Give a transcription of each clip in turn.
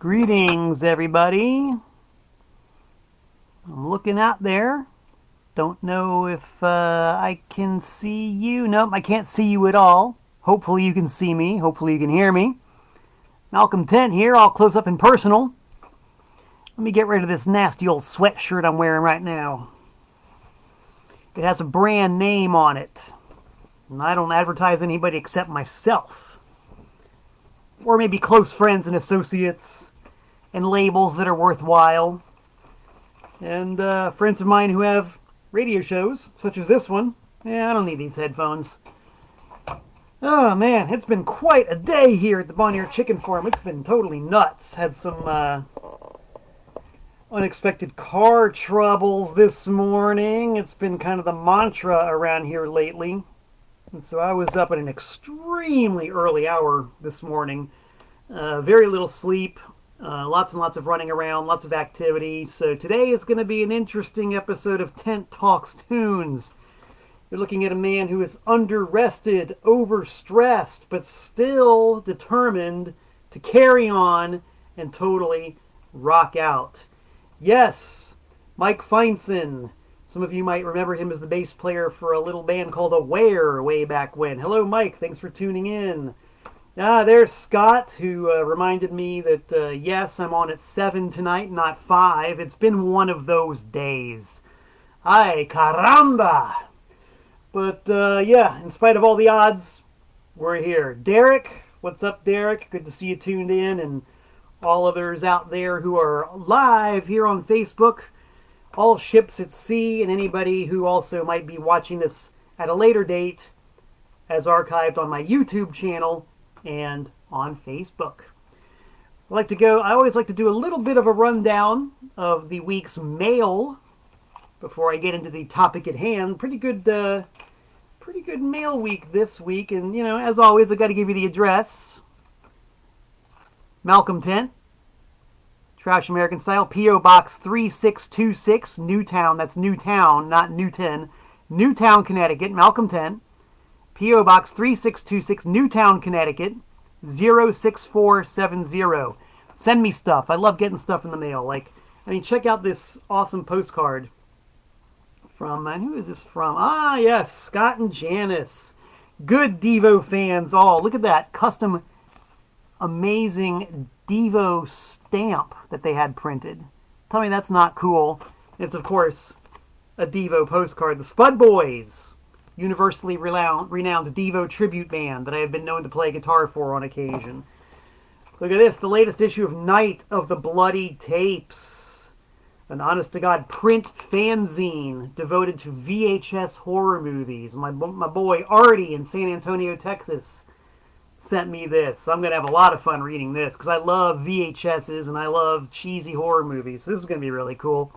Greetings, everybody. I'm looking out there. Don't know if I can see you. Nope, I can't see you at all. Hopefully you can see me. Hopefully you can hear me. Malcolm Tent here, all close up and personal. Let me get rid of this nasty old sweatshirt I'm wearing right now. It has a brand name on it. And I don't advertise anybody except myself. Or maybe close friends and associates and labels that are worthwhile. And friends of mine who have radio shows, such as this one. Yeah, I don't need these headphones. Oh man, it's been quite a day here at the Bonnier Chicken Farm. It's been totally nuts. Had some unexpected car troubles this morning. It's been kind of the mantra around here lately. And so I was up at an extremely early hour this morning. Very little sleep. Lots and lots of running around, lots of activity. So today is going to be an interesting episode of Tent Talks Tunes. You're looking at a man who is under-rested, overstressed, but still determined to carry on and totally rock out. Yes, Mike Feinson. Some of you might remember him as the bass player for a little band called Aware way back when. Hello, Mike. Thanks for tuning in. There's Scott, who reminded me that, yes, I'm on at 7 tonight, not 5. It's been one of those days. Ay, caramba! But, yeah, in spite of all the odds, we're here. Derek, what's up, Derek? Good to see you tuned in, and all others out there who are live here on Facebook. All ships at sea, and anybody who also might be watching this at a later date as archived on my YouTube channel and on Facebook. I always like to do a little bit of a rundown of the week's mail before I get into the topic at hand. Pretty good mail week this week, and you know, as always, I got to give you the address. Malcolm Tent, Trash American Style, P.O. Box 3626, Newtown. That's Newtown, not Newton. Newtown, Connecticut. Malcolm Tent. P.O. Box 3626, Newtown, Connecticut, 06470. Send me stuff. I love getting stuff in the mail. Check out this awesome postcard from, who is this from? Ah, yes, Scott and Janice. Good Devo fans all. Look at that custom, amazing Devo stamp that they had printed. Tell me that's not cool. It's, of course, a Devo postcard. The Spud Boys. Universally renowned Devo tribute band that I have been known to play guitar for on occasion. Look at this, the latest issue of Night of the Bloody Tapes. An honest-to-God print fanzine devoted to VHS horror movies. My boy Artie in San Antonio, Texas sent me this. So I'm going to have a lot of fun reading this because I love VHSs and I love cheesy horror movies. This is going to be really cool.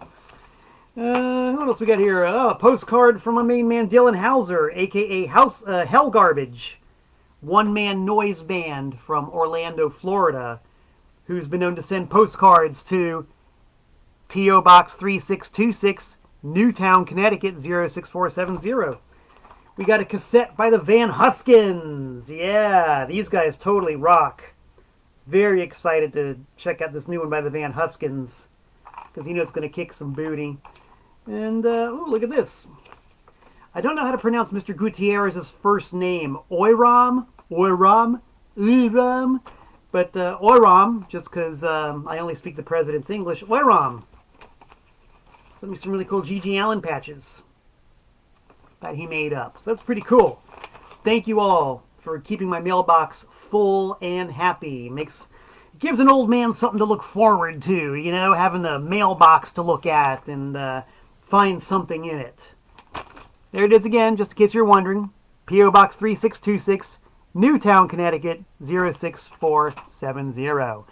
What else we got here? A postcard from my main man, Dylan Hauser, a.k.a. Hell Garbage, one-man noise band from Orlando, Florida, who's been known to send postcards to P.O. Box 3626, Newtown, Connecticut, 06470. We got a cassette by the Van Huskins. Yeah, these guys totally rock. Very excited to check out this new one by the Van Huskins, because you know it's going to kick some booty. And, look at this. I don't know how to pronounce Mr. Gutierrez's first name. Oiram, but Oiram, just because I only speak the president's English. Oiram. Sent me some really cool G.G. Allen patches that he made up. So that's pretty cool. Thank you all for keeping my mailbox full and happy. Gives an old man something to look forward to, you know, having the mailbox to look at and find something in it. There it is again, just in case you're wondering. P.O. Box 3626, Newtown, Connecticut, 06470. All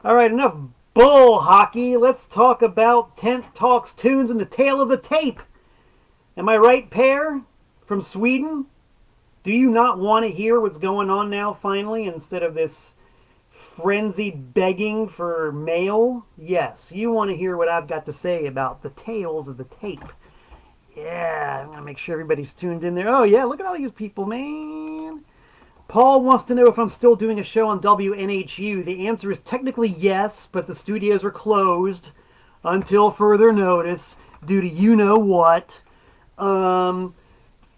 right, enough bull hockey. Let's talk about Tent Talks Tunes and the Tale of the Tape. Am I right, pair? From Sweden? Do you not want to hear what's going on now, finally, instead of this frenzied begging for mail? Yes, you want to hear what I've got to say about the tales of the tape. Yeah, I'm going to make sure everybody's tuned in there. Oh, yeah, look at all these people, man. Paul wants to know if I'm still doing a show on WNHU. The answer is technically yes, but the studios are closed until further notice due to you know what.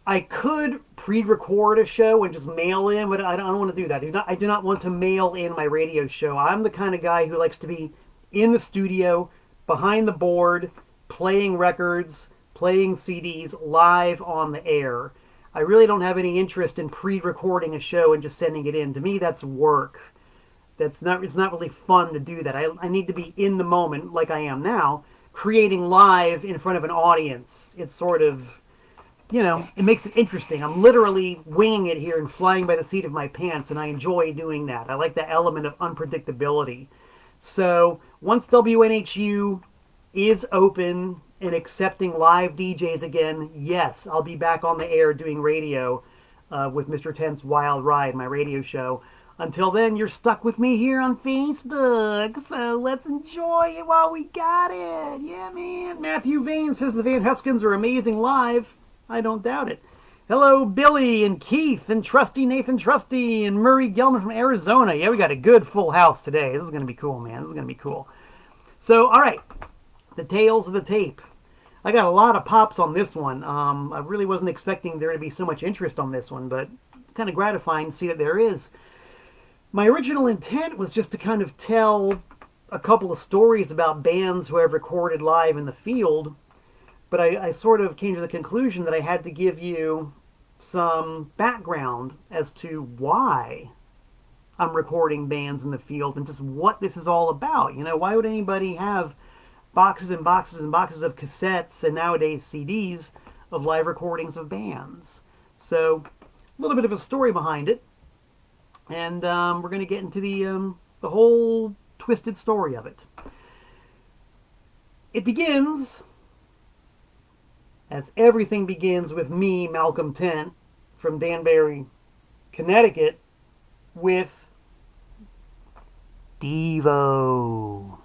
I could pre-record a show and just mail in, but I don't want to do that. I do not want to mail in my radio show. I'm the kind of guy who likes to be in the studio, behind the board, playing records, playing CDs live on the air. I really don't have any interest in pre-recording a show and just sending it in. To me, that's work. It's not really fun to do that. I need to be in the moment, like I am now, creating live in front of an audience. It's sort of, it makes it interesting. I'm literally winging it here and flying by the seat of my pants, and I enjoy doing that. I like the element of unpredictability. So once WNHU is open and accepting live DJs again, yes, I'll be back on the air doing radio with Mr. Ten's Wild Ride, my radio show. Until then, you're stuck with me here on Facebook, so let's enjoy it while we got it. Yeah, man. Matthew Vane says the Van Huskins are amazing live. I don't doubt it. Hello, Billy and Keith and Trusty Nathan Trusty and Murray Gelman from Arizona. Yeah, we got a good full house today. This is going to be cool, man. This is going to be cool. So, all right. The Tales of the Tape. I got a lot of pops on this one. I really wasn't expecting there to be so much interest on this one, but kind of gratifying to see that there is. My original intent was just to kind of tell a couple of stories about bands who have recorded live in the field, but I sort of came to the conclusion that I had to give you some background as to why I'm recording bands in the field and just what this is all about. Why would anybody have boxes and boxes and boxes of cassettes and nowadays CDs of live recordings of bands? So a little bit of a story behind it, and we're going to get into the whole twisted story of it. It begins, as everything begins, with me, Malcolm Tent, from Danbury, Connecticut, with Devo.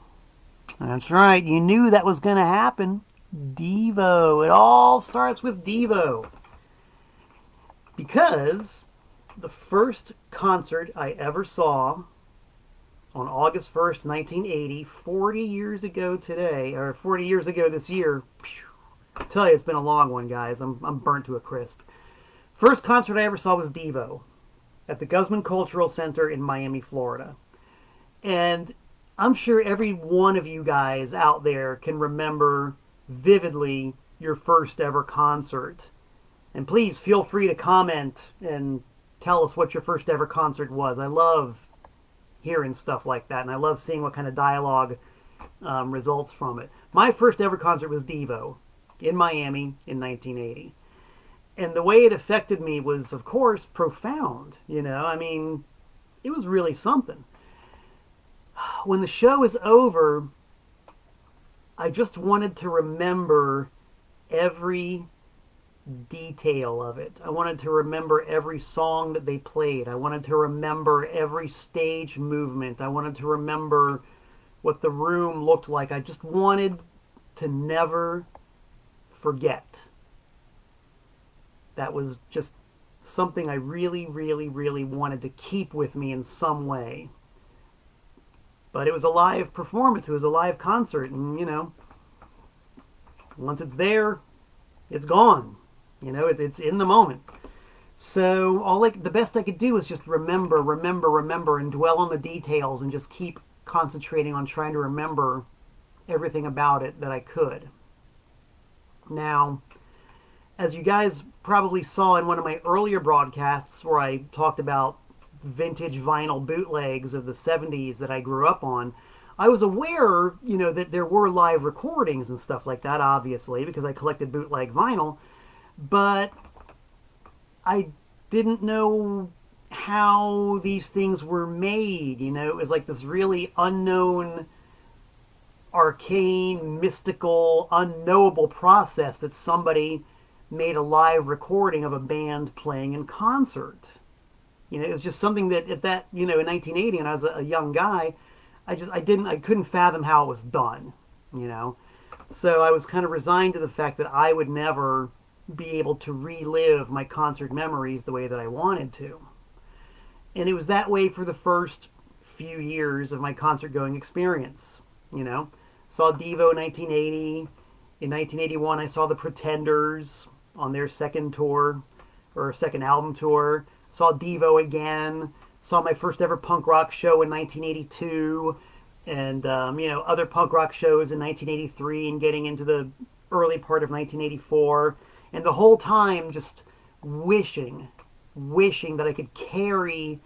That's right, you knew that was going to happen. Devo. It all starts with Devo. Because the first concert I ever saw on August 1st, 1980, 40 years ago today, or 40 years ago this year, I tell you, it's been a long one, guys. I'm burnt to a crisp. First concert I ever saw was Devo at the Guzman Cultural Center in Miami, Florida. And I'm sure every one of you guys out there can remember vividly your first ever concert. And please feel free to comment and tell us what your first ever concert was. I love hearing stuff like that, and I love seeing what kind of dialogue results from it. My first ever concert was Devo in Miami in 1980. And the way it affected me was, of course, profound. I mean, it was really something. When the show is over, I just wanted to remember every detail of it. I wanted to remember every song that they played. I wanted to remember every stage movement. I wanted to remember what the room looked like. I just wanted to never forget. That was just something I really, really, really wanted to keep with me in some way. But it was a live performance. It was a live concert. And, once it's there, it's gone. It's in the moment. So the best I could do was just remember, and dwell on the details and just keep concentrating on trying to remember everything about it that I could. Now, as you guys probably saw in one of my earlier broadcasts where I talked about vintage vinyl bootlegs of the 70s that I grew up on, I was aware, that there were live recordings and stuff like that, obviously, because I collected bootleg vinyl, but I didn't know how these things were made. It was like this really unknown, arcane, mystical, unknowable process that somebody made a live recording of a band playing in concert. It was just something that in 1980, when I was a young guy, I couldn't fathom how it was done, So I was kind of resigned to the fact that I would never be able to relive my concert memories the way that I wanted to. And it was that way for the first few years of my concert going experience. You know, saw Devo in 1980. In 1981, I saw the Pretenders on their second tour, or second album tour. Saw Devo again. Saw my first ever punk rock show in 1982. And, you know, other punk rock shows in 1983 and getting into the early part of 1984. And the whole time just wishing that I could carry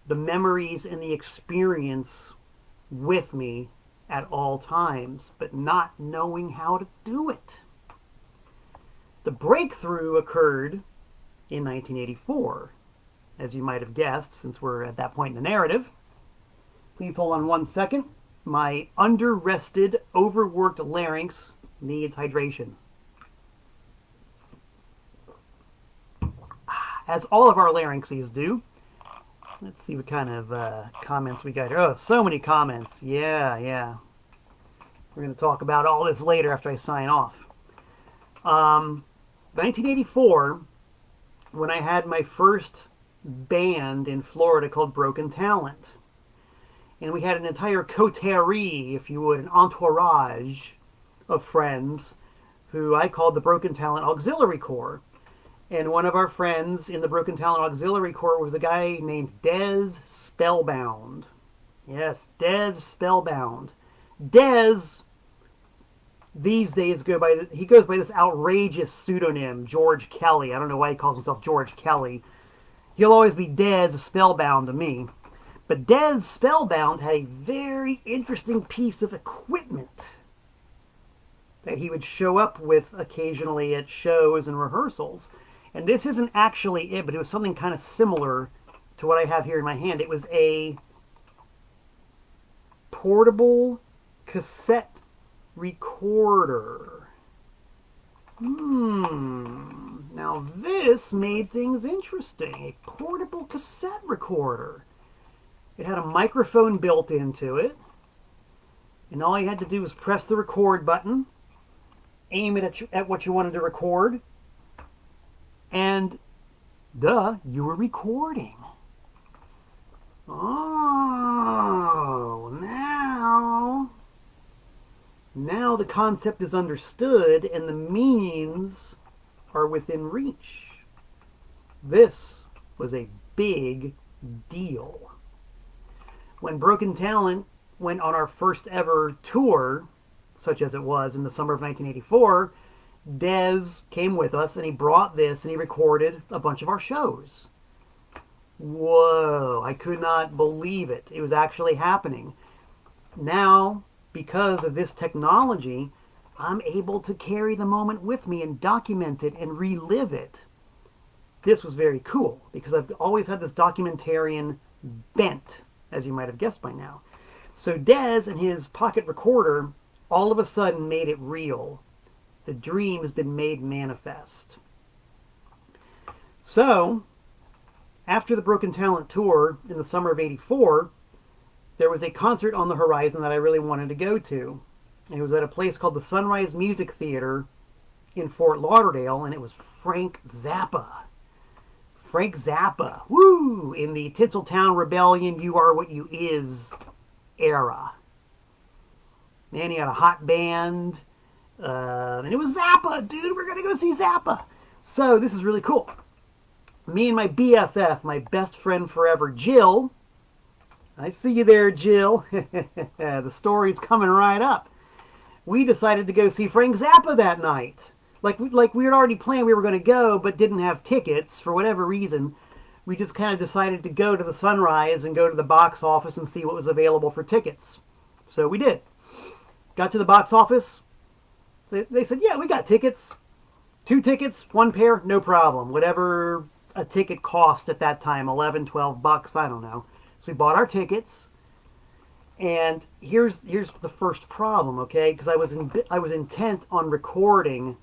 the memories and the experience with me at all times, but not knowing how to do it. The breakthrough occurred in 1984, as you might have guessed, since we're at that point in the narrative. Please hold on 1 second. My under-rested, overworked larynx needs hydration. As all of our larynxes do. Let's see what kind of comments we got here. Oh, so many comments. Yeah. We're going to talk about all this later after I sign off. 1984, when I had my first band in Florida called Broken Talent. And we had an entire coterie, if you would, an entourage of friends who I called the Broken Talent Auxiliary Corps. And one of our friends in the Broken Talent Auxiliary Corps was a guy named Dez Spellbound. Yes, Dez Spellbound. Dez, these days, goes by this outrageous pseudonym, George Kelly. I don't know why he calls himself George Kelly. He'll always be Dez Spellbound to me. But Dez Spellbound had a very interesting piece of equipment that he would show up with occasionally at shows and rehearsals. And this isn't actually it, but it was something kind of similar to what I have here in my hand. It was a portable cassette recorder. Now this made things interesting. A portable cassette recorder. It had a microphone built into it. And all you had to do was press the record button, aim it at what you wanted to record, and you were recording. Oh, now the concept is understood and the means are within reach. This was a big deal. When Broken Talent went on our first ever tour, such as it was in the summer of 1984, Dez came with us and he brought this and he recorded a bunch of our shows. Whoa, I could not believe it. It was actually happening. Now, because of this technology, I'm able to carry the moment with me and document it and relive it. This was very cool because I've always had this documentarian bent, as you might have guessed by now. So Dez and his pocket recorder all of a sudden made it real. The dream has been made manifest. So, after the Broken Talent tour in the summer of '84, there was a concert on the horizon that I really wanted to go to. It was at a place called the Sunrise Music Theater in Fort Lauderdale, and it was Frank Zappa. Frank Zappa, woo! In the Tinseltown Rebellion, You Are What You Is era. Man, he had a hot band, and it was Zappa, dude. We're gonna go see Zappa. So this is really cool. Me and my BFF, my best friend forever, Jill. I see you there, Jill. The story's coming right up. We decided to go see Frank Zappa that night. Like we had already planned we were going to go, but didn't have tickets for whatever reason. We just kind of decided to go to the Sunrise and go to the box office and see what was available for tickets. So we did. Got to the box office. They said, yeah, we got tickets. 2 tickets, 1 pair, no problem. Whatever a ticket cost at that time, 11, 12 bucks, I don't know. So we bought our tickets. And here's the first problem, okay? Because I was intent on recording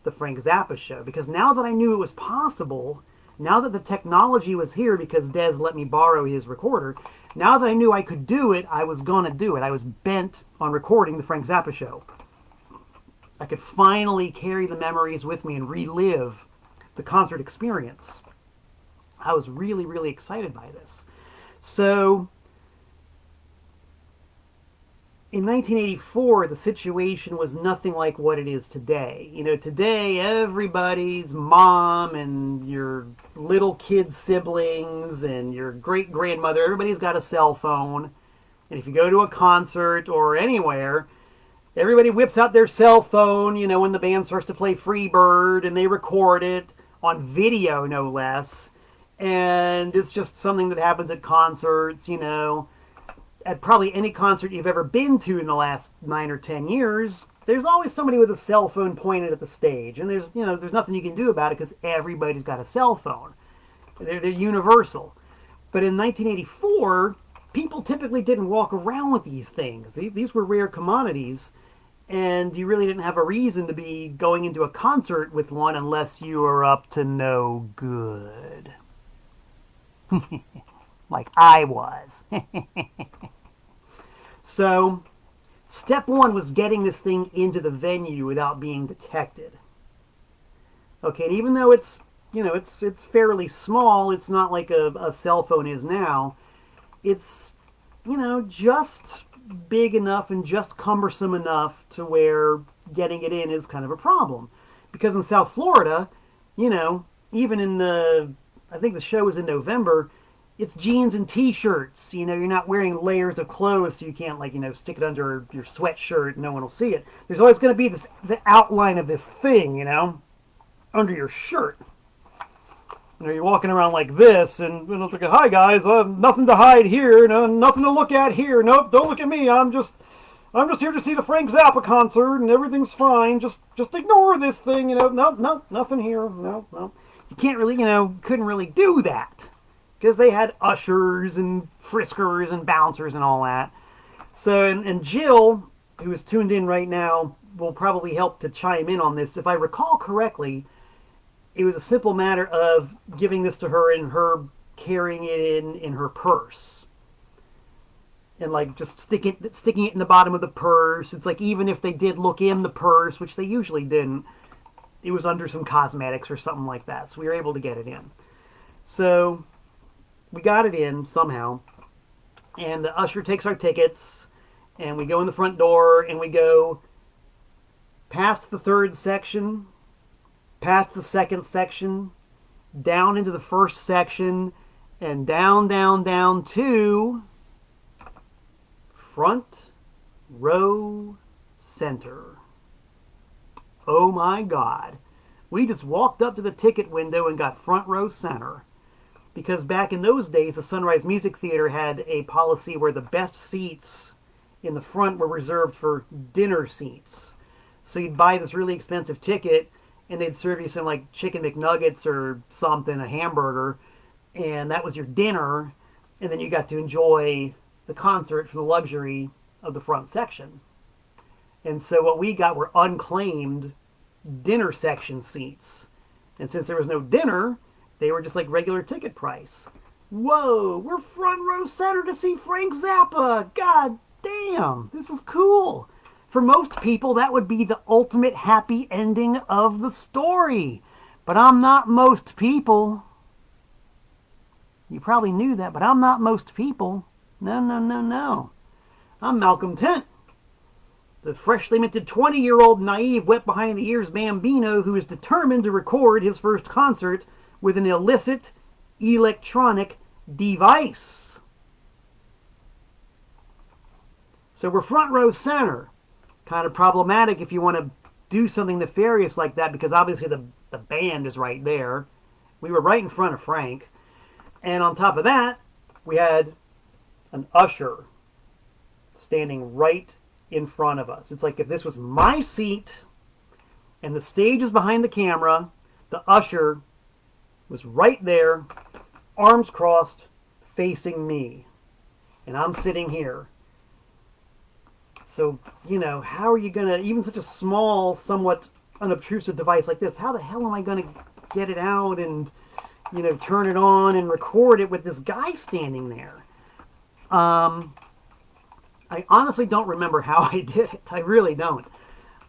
the Frank Zappa show. Because now that I knew it was possible, now that the technology was here because Dez let me borrow his recorder, now that I knew I could do it, I was going to do it. I was bent on recording the Frank Zappa show. I could finally carry the memories with me and relive the concert experience. I was really, really excited by this. So in 1984, the situation was nothing like what it is today. You know, today everybody's mom and your little kid siblings and your great grandmother, everybody's got a cell phone. And if you go to a concert or anywhere, everybody whips out their cell phone, you know, when the band starts to play Freebird, and they record it on video, no less. And it's just something that happens at concerts, you know. At probably any concert you've ever been to in the last 9 or 10 years, there's always somebody with a cell phone pointed at the stage. And there's nothing you can do about it because everybody's got a cell phone. They're universal. But in 1984, people typically didn't walk around with these things. These were rare commodities, and you really didn't have a reason to be going into a concert with one unless you were up to no good. Like I was. So, step one was getting this thing into the venue without being detected. Okay, and even though it's fairly small, it's not like a cell phone is now. It's, just big enough and just cumbersome enough to where getting it in is kind of a problem. Because in South Florida, even in I think the show was in November, it's jeans and t-shirts. You're not wearing layers of clothes, so you can't stick it under your sweatshirt and no one will see it. There's always going to be the outline of this thing, under your shirt. You're walking around like this, and it's like, hi guys, nothing to hide here, nothing to look at here. Nope, don't look at me. I'm just here to see the Frank Zappa concert, and everything's fine. Just ignore this thing, Nope, nothing here. No. You can't really, couldn't really do that. Because they had ushers and friskers and bouncers and all that. So, and Jill, who is tuned in right now, will probably help to chime in on this. If I recall correctly, it was a simple matter of giving this to her and her carrying it in her purse. And just sticking it in the bottom of the purse. It's like even if they did look in the purse, which they usually didn't, it was under some cosmetics or something like that. So we were able to get it in. So we got it in somehow, and the usher takes our tickets, and we go in the front door, and we go past the third section, past the second section, down into the first section, and down to front row center. Oh my God. We just walked up to the ticket window and got front row center. Because back in those days, the Sunrise Music Theater had a policy where the best seats in the front were reserved for dinner seats. So you'd buy this really expensive ticket, and they'd serve you some chicken McNuggets or something, a hamburger, and that was your dinner, and then you got to enjoy the concert from the luxury of the front section. And so what we got were unclaimed dinner section seats. And since there was no dinner, they were just like regular ticket price. Whoa, we're front row center to see Frank Zappa. God damn, this is cool. For most people, that would be the ultimate happy ending of the story. But I'm not most people. You probably knew that, but I'm not most people. No. I'm Malcolm Tent, the freshly minted 20-year-old naive, wet-behind-the-ears bambino who is determined to record his first concert with an illicit electronic device. So we're front row center. Kind of problematic if you want to do something nefarious like that, because obviously the band is right there. We were right in front of Frank. And on top of that, we had an usher standing right in front of us. It's like if this was my seat and the stage is behind the camera, the usher was right there, arms crossed, facing me. And I'm sitting here. So, how are you going to, even such a small, somewhat unobtrusive device like this, how the hell am I going to get it out and, turn it on and record it with this guy standing there? I honestly don't remember how I did it. I really don't.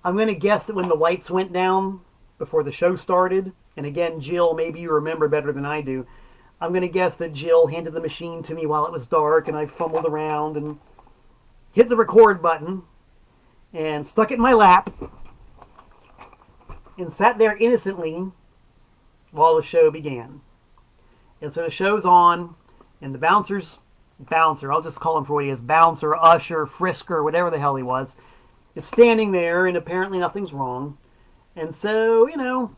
I'm going to guess that when the lights went down before the show started, and again, Jill, maybe you remember better than I do, I'm going to guess that Jill handed the machine to me while it was dark, and I fumbled around and hit the record button and stuck it in my lap and sat there innocently while the show began. And so the show's on, and the bouncer, I'll just call him for what he is, bouncer, usher, frisker, whatever the hell he was, is standing there, and apparently nothing's wrong. And so, a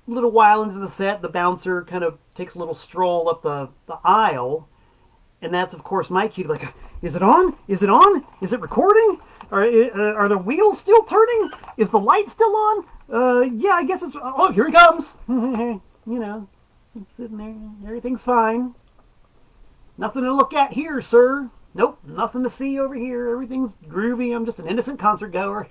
little while into the set, the bouncer kind of takes a little stroll up the aisle, and that's, of course, my cue to like, is it on? Is it on? Is it recording? Are the wheels still turning? Is the light still on? Yeah, I guess it's... Oh, here he comes! Sitting there, everything's fine. Nothing to look at here, sir. Nope, nothing to see over here. Everything's groovy. I'm just an innocent concert goer.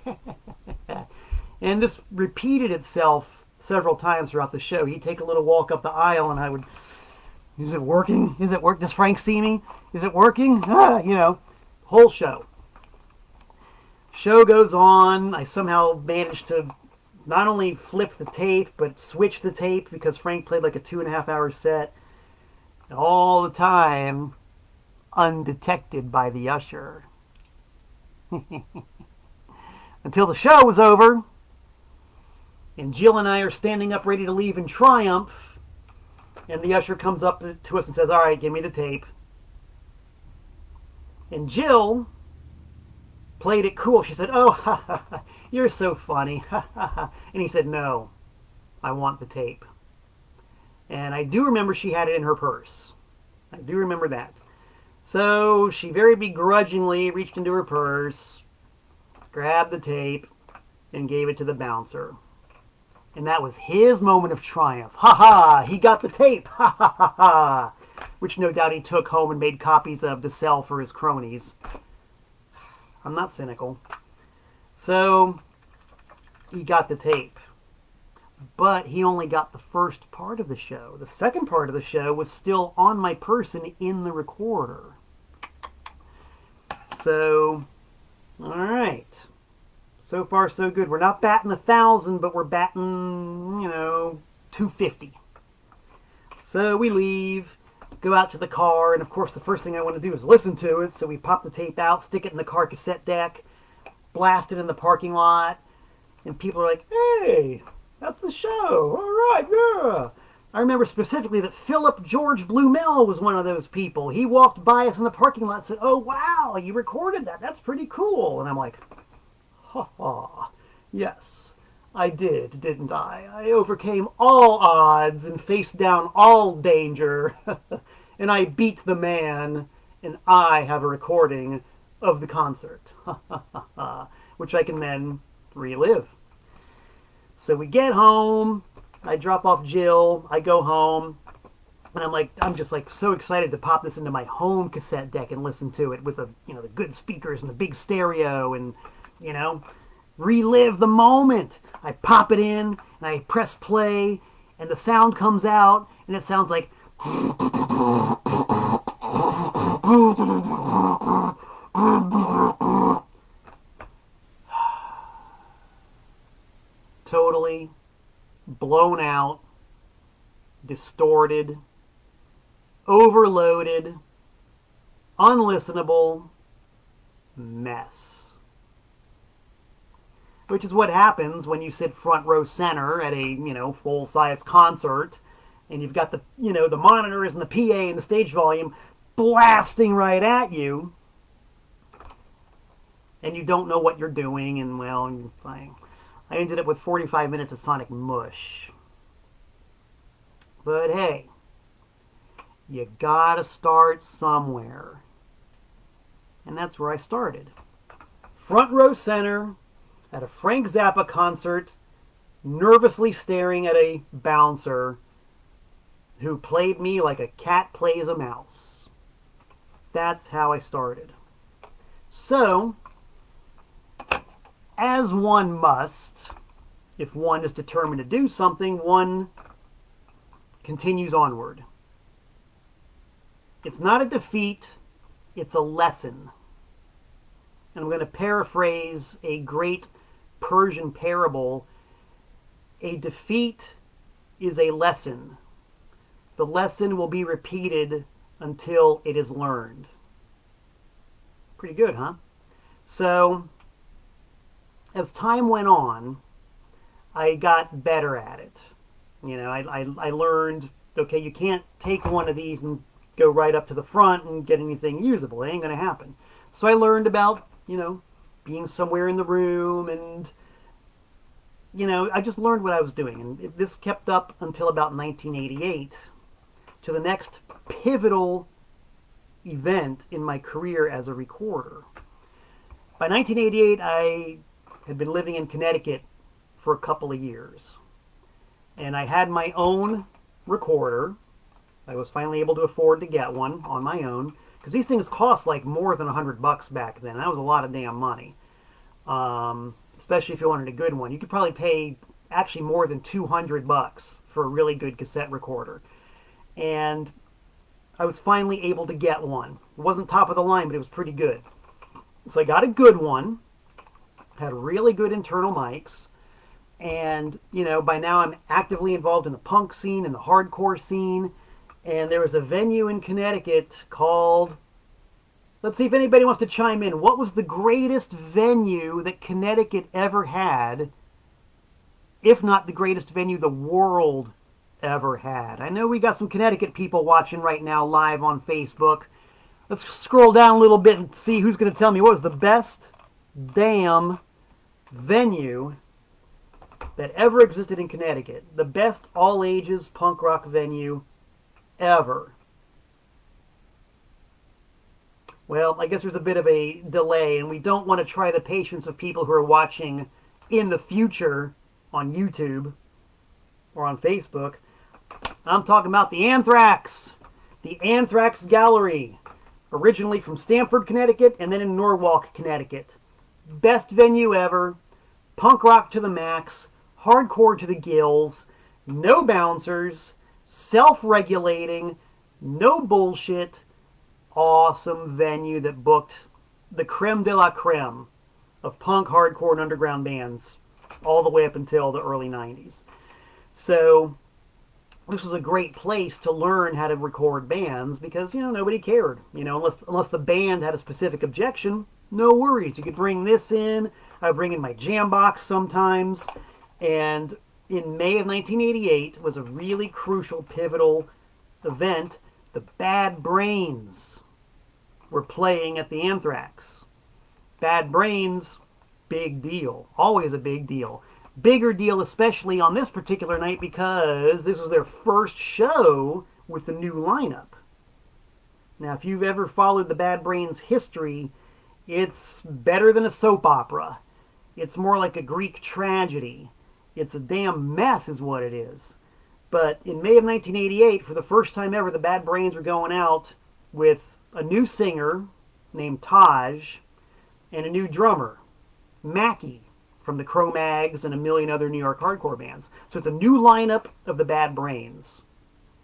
And this repeated itself several times throughout the show. He'd take a little walk up the aisle, and I would... Is it working? Is it work? Does Frank see me? Is it working? Whole show. Show goes on. I somehow managed to not only flip the tape, but switch the tape because Frank played like a 2.5-hour set. All the time, undetected by the usher. Until the show was over, and Jill and I are standing up ready to leave in triumph, and the usher comes up to us and says, all right, give me the tape. And Jill played it cool. She said, oh, ha, ha, ha, you're so funny. Ha, ha, ha. And he said, no, I want the tape. And I do remember she had it in her purse. I do remember that. So she very begrudgingly reached into her purse, grabbed the tape, and gave it to the bouncer. And that was his moment of triumph. Ha ha! He got the tape! Ha ha ha ha! Which no doubt he took home and made copies of to sell for his cronies. I'm not cynical. So, he got the tape. But he only got the first part of the show. The second part of the show was still on my person in the recorder. So, alright. So far, so good. We're not batting 1,000, but we're batting, 250. So we leave, go out to the car, and of course the first thing I want to do is listen to it. So we pop the tape out, stick it in the car cassette deck, blast it in the parking lot, and people are like, hey, that's the show. All right, yeah. I remember specifically that Philip George Blumel was one of those people. He walked by us in the parking lot and said, oh, wow, you recorded that. That's pretty cool. And I'm like, ha ha, yes, I did, didn't I? I overcame all odds and faced down all danger. And I beat the man, and I have a recording of the concert. Which I can then relive. So we get home, I drop off Jill, I go home, and I'm just so excited to pop this into my home cassette deck and listen to it with the good speakers and the big stereo and, relive the moment. I pop it in, and I press play, and the sound comes out, and it sounds like... Totally blown out, distorted, overloaded, unlistenable mess. Which is what happens when you sit front row center at a, full-size concert, and you've got the monitors and the PA and the stage volume blasting right at you, and you don't know what you're doing, and, I ended up with 45 minutes of sonic mush. But hey, you gotta start somewhere. And that's where I started. Front row center at a Frank Zappa concert, nervously staring at a bouncer who played me like a cat plays a mouse. That's how I started. So, as one must, if one is determined to do something, one continues onward. It's not a defeat, it's a lesson. And I'm going to paraphrase a great Persian parable. A defeat is a lesson. the lesson will be repeated until it is learned. Pretty good, huh? So, as time went on, I got better at it. You know, I learned, okay, you can't take one of these and go right up to the front and get anything usable. It ain't going to happen. So I learned about, being somewhere in the room, and, I just learned what I was doing. And this kept up until about 1988, to the next pivotal event in my career as a recorder. By 1988, I had been living in Connecticut for a couple of years. And I had my own recorder. I was finally able to afford to get one on my own, because these things cost like more than $100 back then. That was a lot of damn money. Especially if you wanted a good one. You could probably pay actually more than $200 for a really good cassette recorder. And I was finally able to get one. It wasn't top of the line, but it was pretty good. So I got a good one. Had really good internal mics. And, by now I'm actively involved in the punk scene and the hardcore scene. And there was a venue in Connecticut called, let's see if anybody wants to chime in. What was the greatest venue that Connecticut ever had, if not the greatest venue the world ever had? I know we got some Connecticut people watching right now live on Facebook. Let's scroll down a little bit and see who's going to tell me what was the best damn venue that ever existed in Connecticut. The best all-ages punk rock venue ever. Well, I guess there's a bit of a delay, and we don't want to try the patience of people who are watching in the future on YouTube or on Facebook. I'm talking about the Anthrax. The Anthrax Gallery. Originally from Stamford, Connecticut, and then in Norwalk, Connecticut. Best venue ever. Punk rock to the max. Hardcore to the gills. No bouncers. Self-regulating. No bullshit. Awesome venue that booked the creme de la creme of punk, hardcore, and underground bands all the way up until the early 90s. So this was a great place to learn how to record bands because, nobody cared. Unless the band had a specific objection, no worries. You could bring this in. I would bring in my jam box sometimes. And in May of 1988 was a really crucial, pivotal event. The Bad Brains were playing at the Anthrax. Bad Brains, big deal. Always a big deal. Bigger deal especially on this particular night because this was their first show with the new lineup. Now, if you've ever followed the Bad Brains history, it's better than a soap opera. It's more like a Greek tragedy. It's a damn mess is what it is. But in May of 1988, for the first time ever, the Bad Brains were going out with a new singer named Taj and a new drummer, Mackie, from the Cro-Mags and a million other New York hardcore bands. So it's a new lineup of the Bad Brains.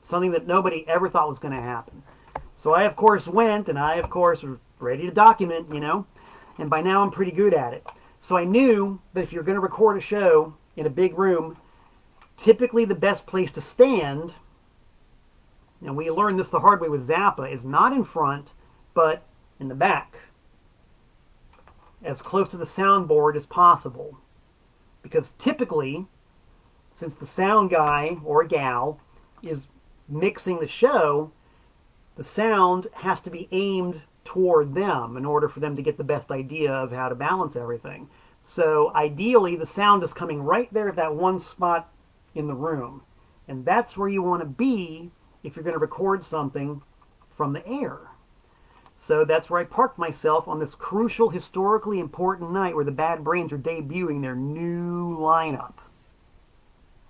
Something that nobody ever thought was going to happen. So I, of course, went, and I, of course, was ready to document, And by now I'm pretty good at it. So I knew that if you're going to record a show in a big room, typically the best place to stand, and we learned this the hard way with Zappa, is not in front, but in the back. As close to the soundboard as possible. Because typically, since the sound guy or gal is mixing the show, the sound has to be aimed toward them in order for them to get the best idea of how to balance everything. So ideally, the sound is coming right there at that one spot in the room. And that's where you want to be if you're going to record something from the air. So that's where I parked myself on this crucial, historically important night where the Bad Brains are debuting their new lineup.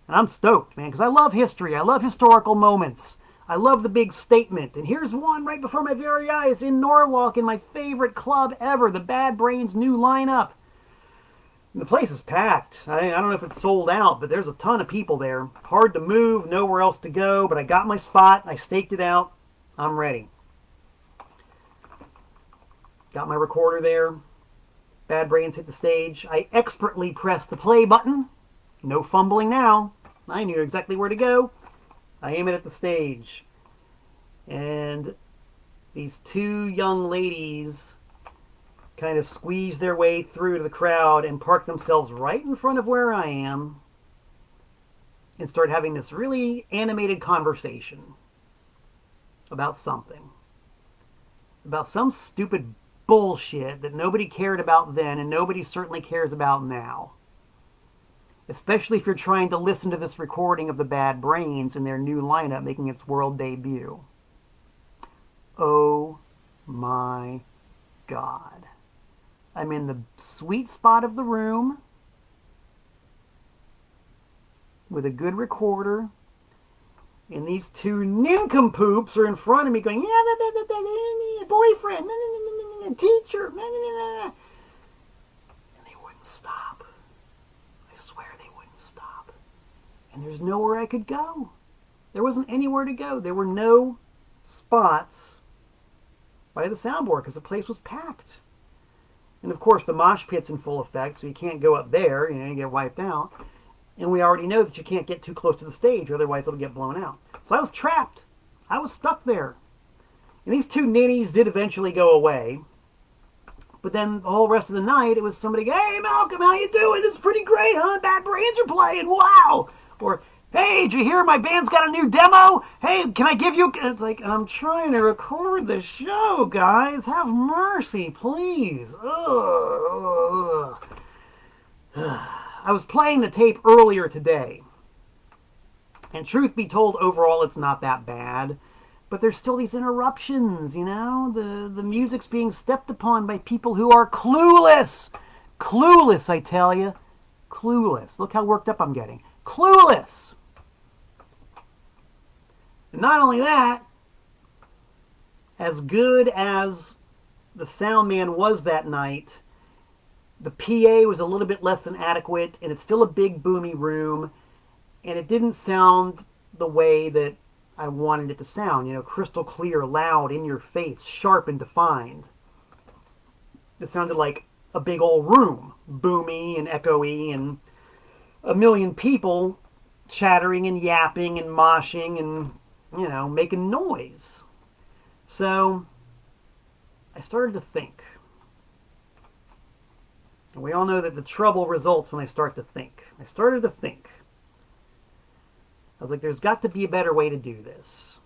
And I'm stoked, man, because I love history. I love historical moments. I love the big statement. And here's one right before my very eyes in Norwalk in my favorite club ever, the Bad Brains' new lineup. And the place is packed. I don't know if it's sold out, but there's a ton of people there. Hard to move, nowhere else to go, but I got my spot. I staked it out. I'm ready. Got my recorder there. Bad Brains hit the stage. I expertly pressed the play button. No fumbling now. I knew exactly where to go. I aim it at the stage. And these two young ladies kind of squeeze their way through to the crowd and park themselves right in front of where I am and start having this really animated conversation about something. About some stupid bullshit that nobody cared about then and nobody certainly cares about now. Especially if you're trying to listen to this recording of the Bad Brains and their new lineup making its world debut. Oh my God. I'm in the sweet spot of the room with a good recorder, and these two nincompoops are in front of me going, yeah, boyfriend, teacher, and they wouldn't stop. I swear they wouldn't stop. And there's nowhere I could go. There wasn't anywhere to go. There were no spots by the soundboard because the place was packed. And of course the mosh pit's in full effect, so you can't go up there, you get wiped out. And we already know that you can't get too close to the stage, otherwise it'll get blown out. So I was trapped. I was stuck there. And these two ninnies did eventually go away. But then the whole rest of the night, it was somebody, hey Malcolm, how you doing? This is pretty great, huh? Bad Brains are playing, wow! Or, hey, did you hear my band's got a new demo? Hey, can I give you... It's like, I'm trying to record the show, guys. Have mercy, please. Ugh. I was playing the tape earlier today. And truth be told, overall, it's not that bad. But there's still these interruptions, The music's being stepped upon by people who are clueless. Clueless, I tell you. Clueless. Look how worked up I'm getting. Clueless. And not only that, as good as the sound man was that night, the PA was a little bit less than adequate, and it's still a big boomy room, and it didn't sound the way that I wanted it to sound, crystal clear, loud, in your face, sharp and defined. It sounded like a big old room, boomy and echoey, and a million people chattering and yapping and moshing and, making noise. So I started to think. And we all know that the trouble results when I start to think. I started to think. I was like, there's got to be a better way to do this.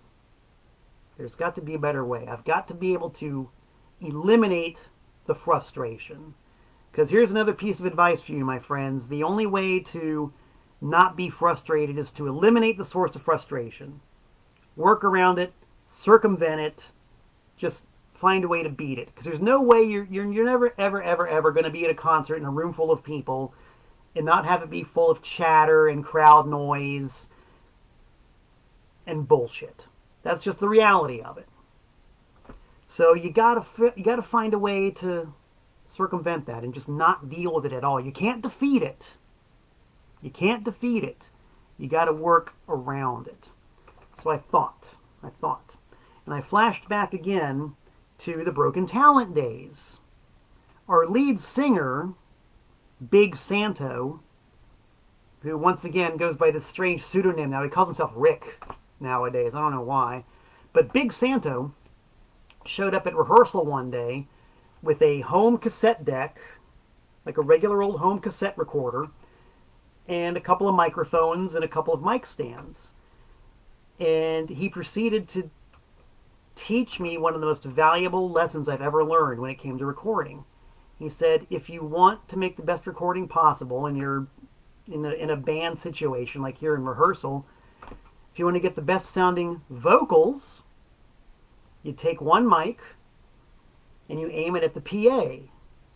There's got to be a better way. I've got to be able to eliminate the frustration. Because here's another piece of advice for you, my friends. The only way to not be frustrated is to eliminate the source of frustration. Work around it, circumvent it, just find a way to beat it. Because there's no way you're never, ever, ever, ever going to be at a concert in a room full of people and not have it be full of chatter and crowd noise and bullshit. That's just the reality of it. So you gotta find a way to circumvent that and just not deal with it at all. You can't defeat it. You can't defeat it. You got to work around it. So I thought, and I flashed back again to the Broken Talent days. Our lead singer, Big Santo, who once again goes by this strange pseudonym now. He calls himself Rick nowadays. I don't know why. But Big Santo showed up at rehearsal one day with a home cassette deck, like a regular old home cassette recorder, and a couple of microphones and a couple of mic stands. And he proceeded to teach me one of the most valuable lessons I've ever learned when it came to recording. He said, if you want to make the best recording possible and you're in a band situation like here in rehearsal, if you want to get the best sounding vocals, you take one mic and you aim it at the PA,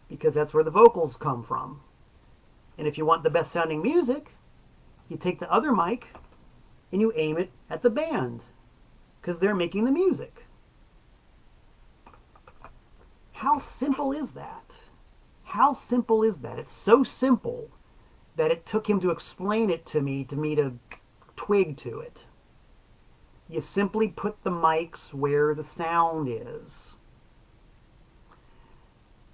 because that's where the vocals come from. And if you want the best sounding music, you take the other mic and you aim it at the band, because they're making the music. How simple is that? How simple is that? It's so simple that it took him to explain it to me to twig to it. You simply put the mics where the sound is.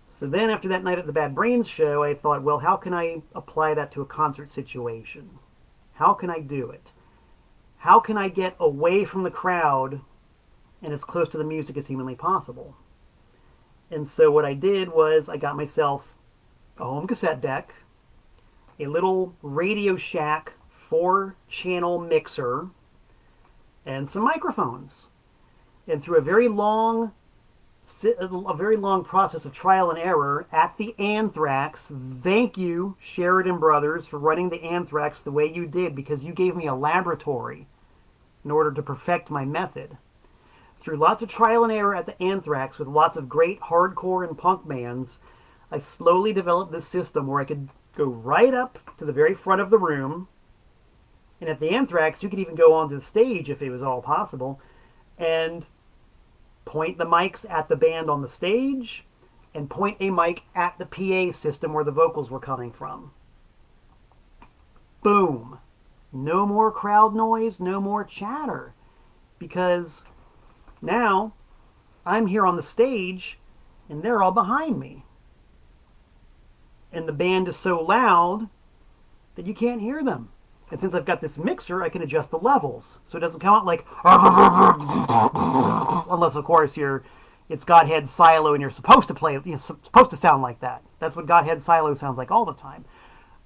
So then after that night at the Bad Brains show, I thought, well, how can I apply that to a concert situation? How can I do it? how can I get away from the crowd and as close to the music as humanly possible? And so what I did was I got myself a home cassette deck, a little Radio Shack 4-channel mixer, and some microphones. And through a very long process of trial and error at the Anthrax, thank you, Sheridan Brothers, for running the Anthrax the way you did, because you gave me a laboratory in order to perfect my method. Through lots of trial and error at the Anthrax with lots of great hardcore and punk bands, I slowly developed this system where I could go right up to the very front of the room, and at the Anthrax you could even go onto the stage if it was all possible, and point the mics at the band on the stage, and point a mic at the PA system where the vocals were coming from. Boom! No more crowd noise, no more chatter, because now I'm here on the stage and they're all behind me. And the band is so loud that you can't hear them. And since I've got this mixer, I can adjust the levels. So it doesn't come out like, unless of course it's Godhead Silo and you're supposed to sound like that. That's what Godhead Silo sounds like all the time.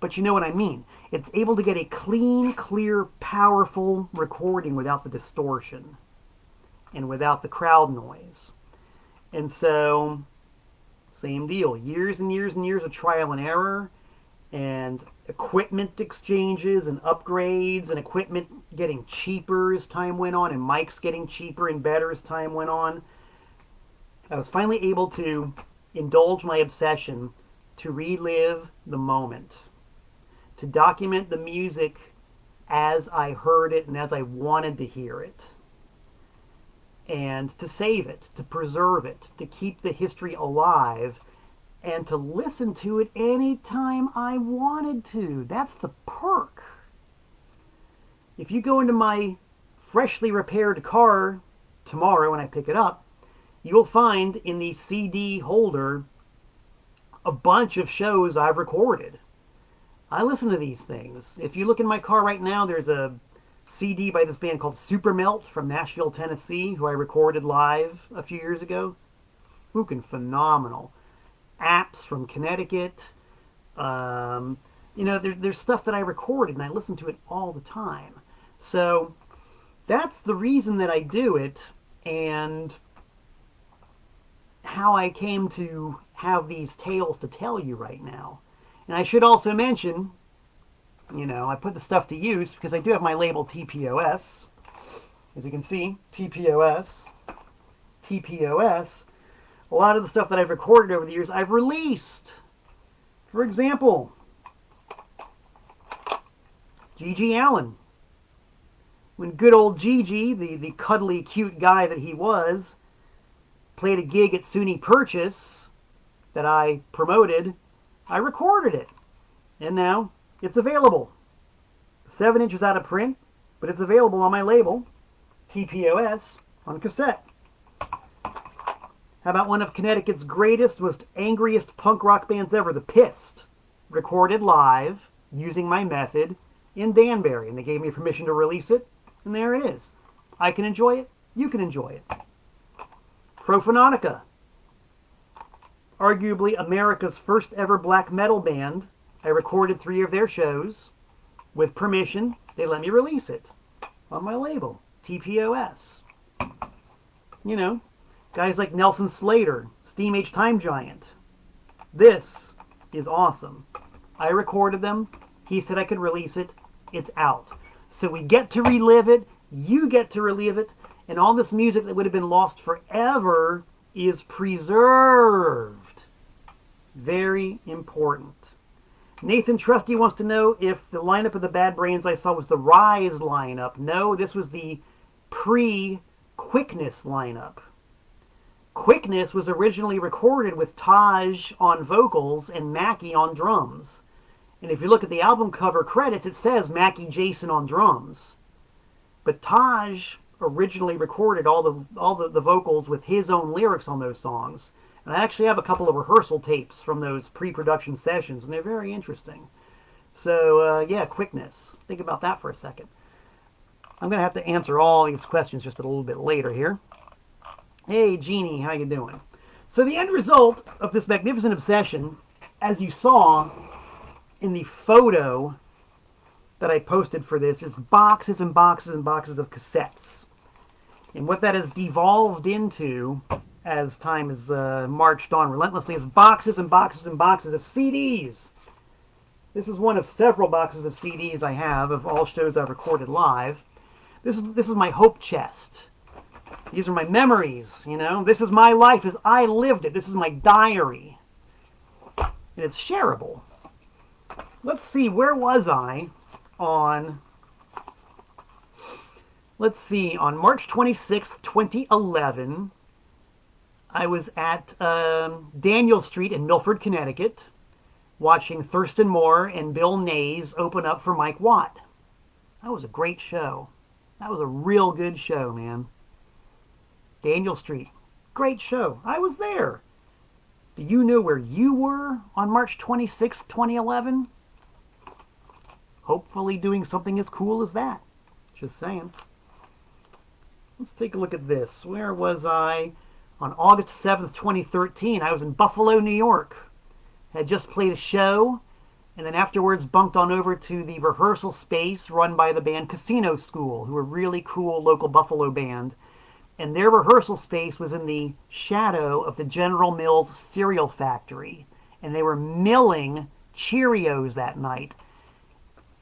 But you know what I mean. It's able to get a clean, clear, powerful recording without the distortion and without the crowd noise. And so, same deal. Years and years and years of trial and error, and equipment exchanges and upgrades, and equipment getting cheaper as time went on, and mics getting cheaper and better as time went on. I was finally able to indulge my obsession to relive the moment, to document the music as I heard it and as I wanted to hear it, and to save it, to preserve it, to keep the history alive, and to listen to it anytime I wanted to. That's the perk. If you go into my freshly repaired car tomorrow when I pick it up, you will find in the CD holder a bunch of shows I've recorded. I listen to these things. If you look in my car right now, there's a CD by this band called Super Melt from Nashville, Tennessee, who I recorded live a few years ago. Fucking phenomenal. Apps from Connecticut. There's stuff that I recorded and I listen to it all the time. So that's the reason that I do it, and how I came to have these tales to tell you right now. And I should also mention, I put the stuff to use because I do have my label TPOS. As you can see, TPOS. A lot of the stuff that I've recorded over the years, I've released. For example, G.G. Allen. When good old Gigi, the cuddly, cute guy that he was, played a gig at SUNY Purchase that I promoted, I recorded it. And now it's available. 7 inches out of print, but it's available on my label, TPOS, on cassette. How about one of Connecticut's greatest, most angriest punk rock bands ever, The Pissed, recorded live using my method in Danbury, and they gave me permission to release it, and there it is. I can enjoy it, you can enjoy it. Prophononica, arguably America's first ever black metal band. I recorded 3 of their shows. With permission, they let me release it on my label, TPOS. Guys like Nelson Slater, Steam Age Time Giant. This is awesome. I recorded them. He said I could release it. It's out. So we get to relive it. You get to relive it. And all this music that would have been lost forever is preserved. Very important. Nathan Trusty wants to know if the lineup of the Bad Brains I saw was the Rise lineup. No, this was the pre-Quickness lineup. Quickness was originally recorded with Taj on vocals and Mackie on drums. And if you look at the album cover credits, it says Mackie Jason on drums. But Taj originally recorded all the vocals with his own lyrics on those songs. And I actually have a couple of rehearsal tapes from those pre-production sessions, and they're very interesting. So, Quickness. Think about that for a second. I'm going to have to answer all these questions just a little bit later here. Hey, Jeannie, how you doing? So the end result of this magnificent obsession, as you saw in the photo that I posted for this, is boxes and boxes and boxes of cassettes. And what that has devolved into, as time has marched on relentlessly, is boxes and boxes and boxes of CDs. This is one of several boxes of CDs I have of all shows I've recorded live. This is my hope chest. These are my memories, you know. This is my life as I lived it. This is my diary. And it's shareable. Let's see, where was I on... Let's see, on March 26th, 2011, I was at Daniel Street in Milford, Connecticut, watching Thurston Moore and Bill Nays open up for Mike Watt. That was a great show. That was a real good show, man. Daniel Street. Great show. I was there. Do you know where you were on March 26th, 2011? Hopefully doing something as cool as that. Just saying. Let's take a look at this. Where was I? On August 7th, 2013, I was in Buffalo, New York. Had just played a show, and then afterwards bunked on over to the rehearsal space run by the band Casino School, who are a really cool local Buffalo band. And their rehearsal space was in the shadow of the General Mills cereal factory. And they were milling Cheerios that night.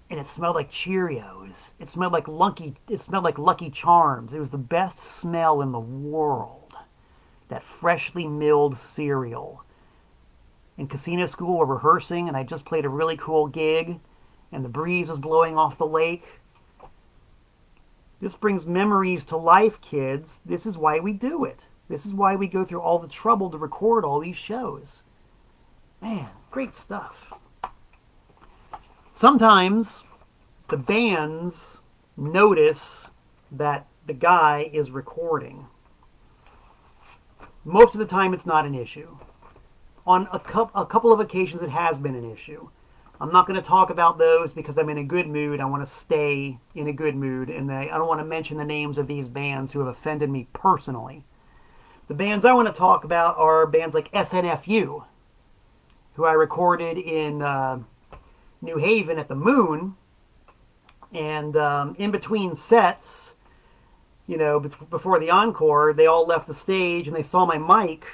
And it smelled like Cheerios. It smelled like Lucky Charms. It was the best smell in the world. That freshly milled cereal. In Casino School, we're rehearsing, and I just played a really cool gig, and the breeze was blowing off the lake. This brings memories to life, kids. This is why we do it. This is why we go through all the trouble to record all these shows. Man, great stuff. Sometimes the bands notice that the guy is recording. Most of the time it's not an issue. On a couple of occasions it has been an issue. I'm not going to talk about those because I'm in a good mood. I want to stay in a good mood, and I don't want to mention the names of these bands who have offended me personally. The bands I want to talk about are bands like SNFU, who I recorded in New Haven at the Moon, and in between sets, you know, before the encore, they all left the stage and they saw my mic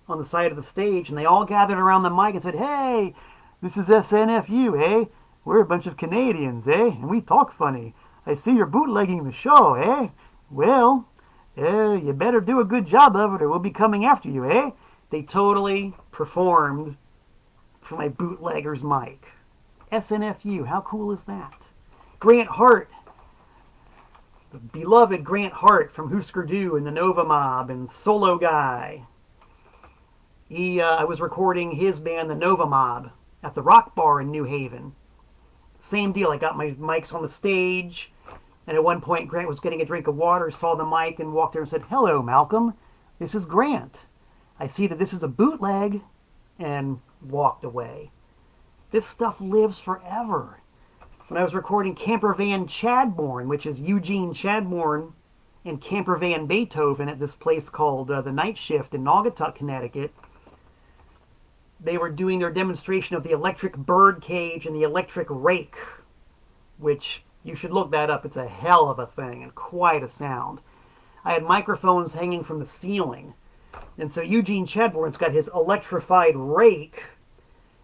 on the side of the stage, and they all gathered around the mic and said, "Hey, this is SNFU, eh? We're a bunch of Canadians, eh? And we talk funny. I see you're bootlegging the show, eh? Well, you better do a good job of it or we'll be coming after you, eh?" They totally performed for my bootlegger's mic. SNFU, how cool is that? Grant Hart, the beloved Grant Hart from Husker Du and the Nova Mob and Solo Guy. I was recording his band, the Nova Mob, at the Rock Bar in New Haven. Same deal. I got my mics on the stage, and at one point Grant was getting a drink of water, saw the mic, and walked there and said, "Hello, Malcolm. This is Grant. I see that this is a bootleg," and walked away. This stuff lives forever. When I was recording Campervan Chadbourne, which is Eugene Chadbourne and Campervan Beethoven at this place called The Night Shift in Naugatuck, Connecticut, they were doing their demonstration of the electric bird cage and the electric rake, which you should look that up. It's a hell of a thing and quite a sound. I had microphones hanging from the ceiling. And so Eugene Chadbourne's got his electrified rake,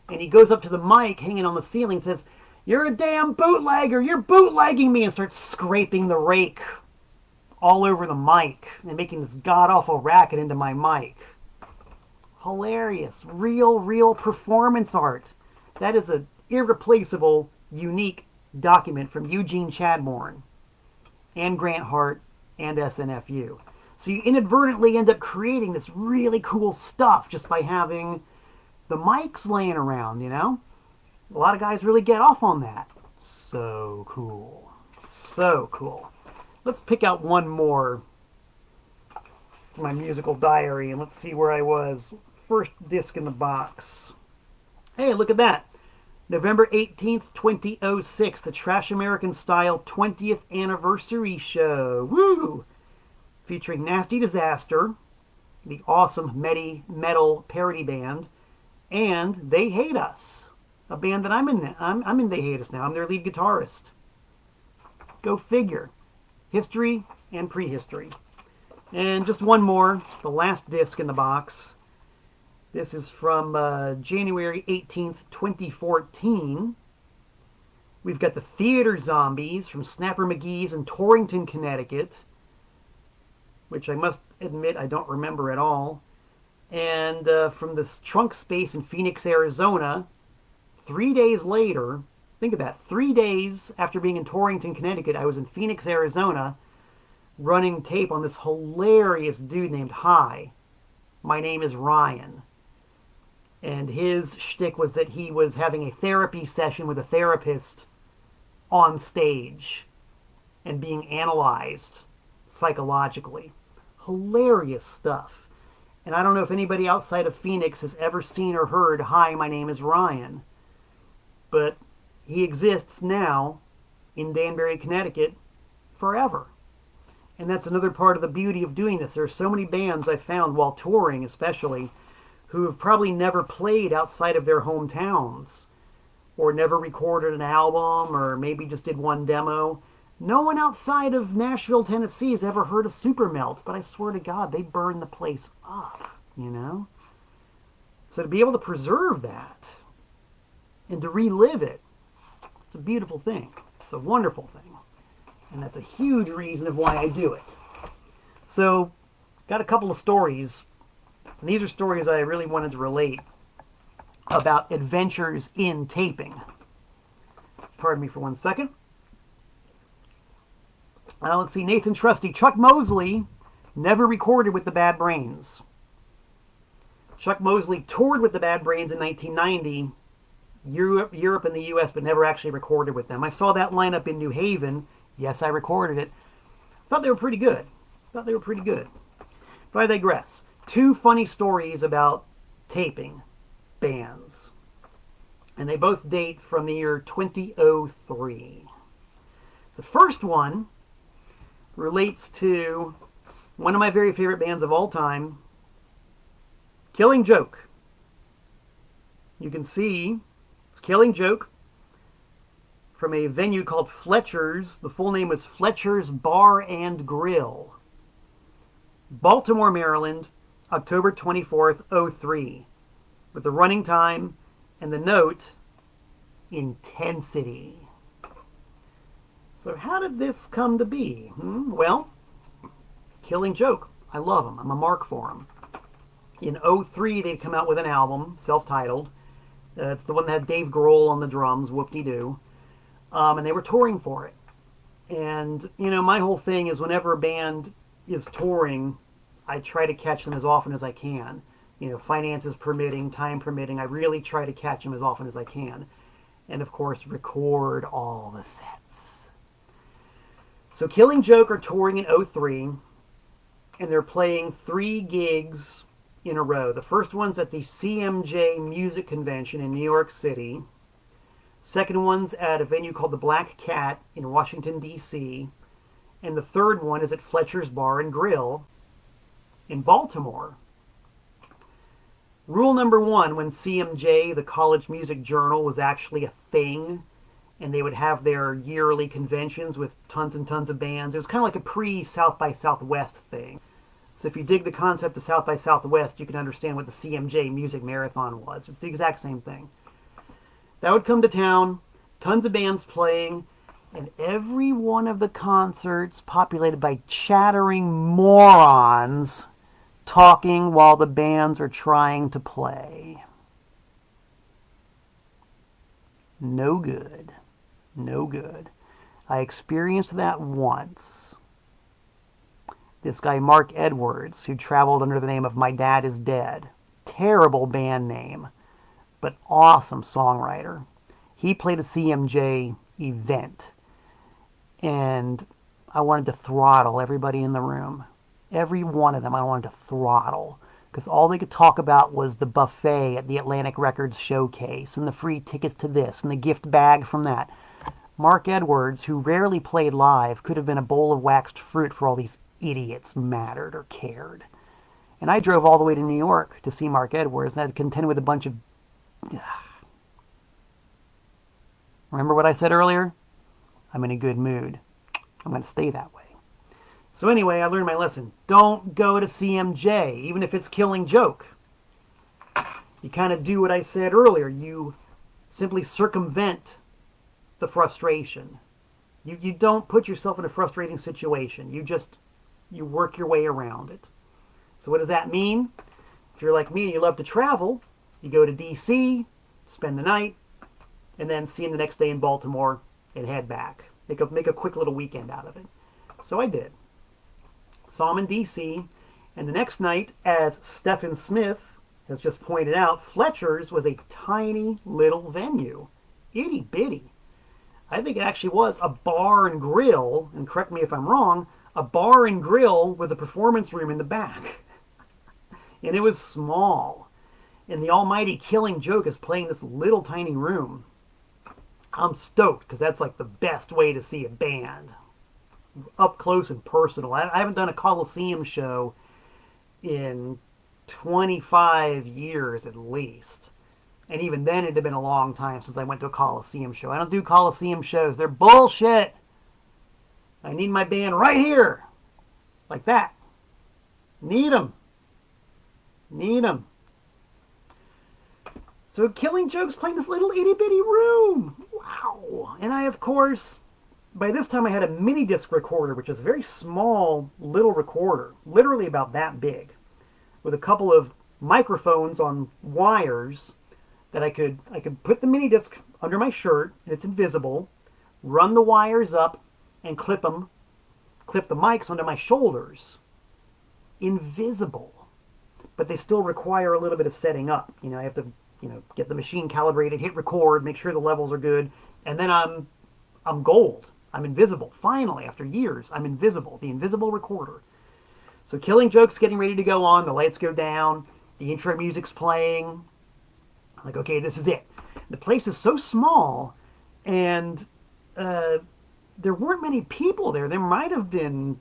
and he goes up to the mic hanging on the ceiling and says, "You're a damn bootlegger! You're bootlegging me!" and starts scraping the rake all over the mic and making this god-awful racket into my mic. Hilarious. Real performance art. That is an irreplaceable, unique document from Eugene Chadbourne and Grant Hart and SNFU. So you inadvertently end up creating this really cool stuff just by having the mics laying around, you know? A lot of guys really get off on that. So cool. So cool. Let's pick out one more for my musical diary, and let's see where I was. First disc in the box. Hey, look at that. November 18th, 2006, the Trash American Style 20th Anniversary Show. Woo! Featuring Nasty Disaster, the awesome metal parody band, and They Hate Us, a band that I'm in. I'm in They Hate Us now. I'm their lead guitarist. Go figure. History and prehistory. And just one more, the last disc in the box. This is from January 18th, 2014. We've got the Theater Zombies from Snapper McGee's in Torrington, Connecticut, which I must admit I don't remember at all. And from the Trunk Space in Phoenix, Arizona, 3 days later, think of that, 3 days after being in Torrington, Connecticut, I was in Phoenix, Arizona, running tape on this hilarious dude named Hi. My name is Ryan. And his shtick was that he was having a therapy session with a therapist on stage and being analyzed psychologically. Hilarious stuff. And I don't know if anybody outside of Phoenix has ever seen or heard, Hi, my name is Ryan. But he exists now in Danbury, Connecticut forever. And that's another part of the beauty of doing this. There are so many bands I've found while touring especially who have probably never played outside of their hometowns or never recorded an album or maybe just did one demo. No one outside of Nashville, Tennessee has ever heard of Supermelt, but I swear to God, they burn the place up, you know? So to be able to preserve that and to relive it, it's a beautiful thing. It's a wonderful thing. And that's a huge reason of why I do it. So, got a couple of stories. And these are stories I really wanted to relate about adventures in taping. Pardon me for 1 second. Let's see, Nathan Trusty. Chuck Mosley never recorded with the Bad Brains. Chuck Mosley toured with the Bad Brains in 1990, Europe and the US, but never actually recorded with them. I saw that lineup in New Haven. Yes, I recorded it. Thought they were pretty good. But I digress. 2 funny stories about taping bands. And they both date from the year 2003. The first one relates to one of my very favorite bands of all time, Killing Joke. You can see it's Killing Joke from a venue called Fletcher's. The full name was Fletcher's Bar and Grill. Baltimore, Maryland, October 24th, 03. With the running time and the note, intensity. So how did this come to be? Well, Killing Joke. I love them. I'm a mark for them. In 03, they'd come out with an album, self-titled. It's the one that had Dave Grohl on the drums, whoop-de-doo. And they were touring for it. And, you know, my whole thing is whenever a band is touring, I try to catch them as often as I can. You know, finances permitting, time permitting, I really try to catch them as often as I can. And, of course, record all the sets. So Killing Joke are touring in 03, and they're playing 3 gigs in a row. The first one's at the CMJ Music Convention in New York City. Second one's at a venue called the Black Cat in Washington, D.C. And the third one is at Fletcher's Bar and Grill in Baltimore. Rule number 1, when CMJ, the College Music Journal, was actually a thing, and they would have their yearly conventions with tons and tons of bands. It was kind of like a pre-South by Southwest thing. So if you dig the concept of South by Southwest, you can understand what the CMJ Music Marathon was. It's the exact same thing. That would come to town, tons of bands playing, and every one of the concerts populated by chattering morons talking while the bands are trying to play. No good. No good. I experienced that once. This guy, Mark Edwards, who traveled under the name of My Dad Is Dead. Terrible band name, but awesome songwriter. He played a CMJ event, and I wanted to throttle everybody in the room. Every one of them I wanted to throttle. because all they could talk about was the buffet at the Atlantic Records showcase and the free tickets to this and the gift bag from that. Mark Edwards, who rarely played live, could have been a bowl of waxed fruit for all these idiots mattered or cared. And I drove all the way to New York to see Mark Edwards and I had to contend with a bunch of... Remember what I said earlier? I'm in a good mood. I'm going to stay that way. So anyway, I learned my lesson. Don't go to CMJ, even if it's Killing Joke. You kind of do what I said earlier. You simply circumvent the frustration. You don't put yourself in a frustrating situation. You work your way around it. So what does that mean? If you're like me and you love to travel, you go to DC, spend the night, and then see him the next day in Baltimore and head back. Make a quick little weekend out of it. So I did. Saw him in DC, and the next night, as Stephen Smith has just pointed out, Fletcher's was a tiny little venue. Itty bitty. I think it actually was a bar and grill, and correct me if I'm wrong, a bar and grill with a performance room in the back. And it was small. And the almighty Killing Joke is playing this little tiny room. I'm stoked, because that's like the best way to see a band. Up close and personal. I haven't done a Coliseum show in 25 years at least. And even then it had been a long time since I went to a Coliseum show. I don't do Coliseum shows. They're bullshit. I need my band right here. Like that. Need 'em. Need 'em. So Killing Joke's playing this little itty bitty room. Wow. And I, of course, by this time I had a mini disc recorder, which is a very small little recorder. Literally about that big. With a couple of microphones on wires that I could put the mini disc under my shirt, and it's invisible, run the wires up, and clip the mics onto my shoulders. Invisible. But they still require a little bit of setting up. You know, I have to, get the machine calibrated, hit record, make sure the levels are good, and then I'm gold. I'm invisible. Finally, after years, I'm invisible. The invisible recorder. So Killing Joke's getting ready to go on. The lights go down. The intro music's playing. I'm like, okay, this is it. The place is so small, and there weren't many people there. There might have been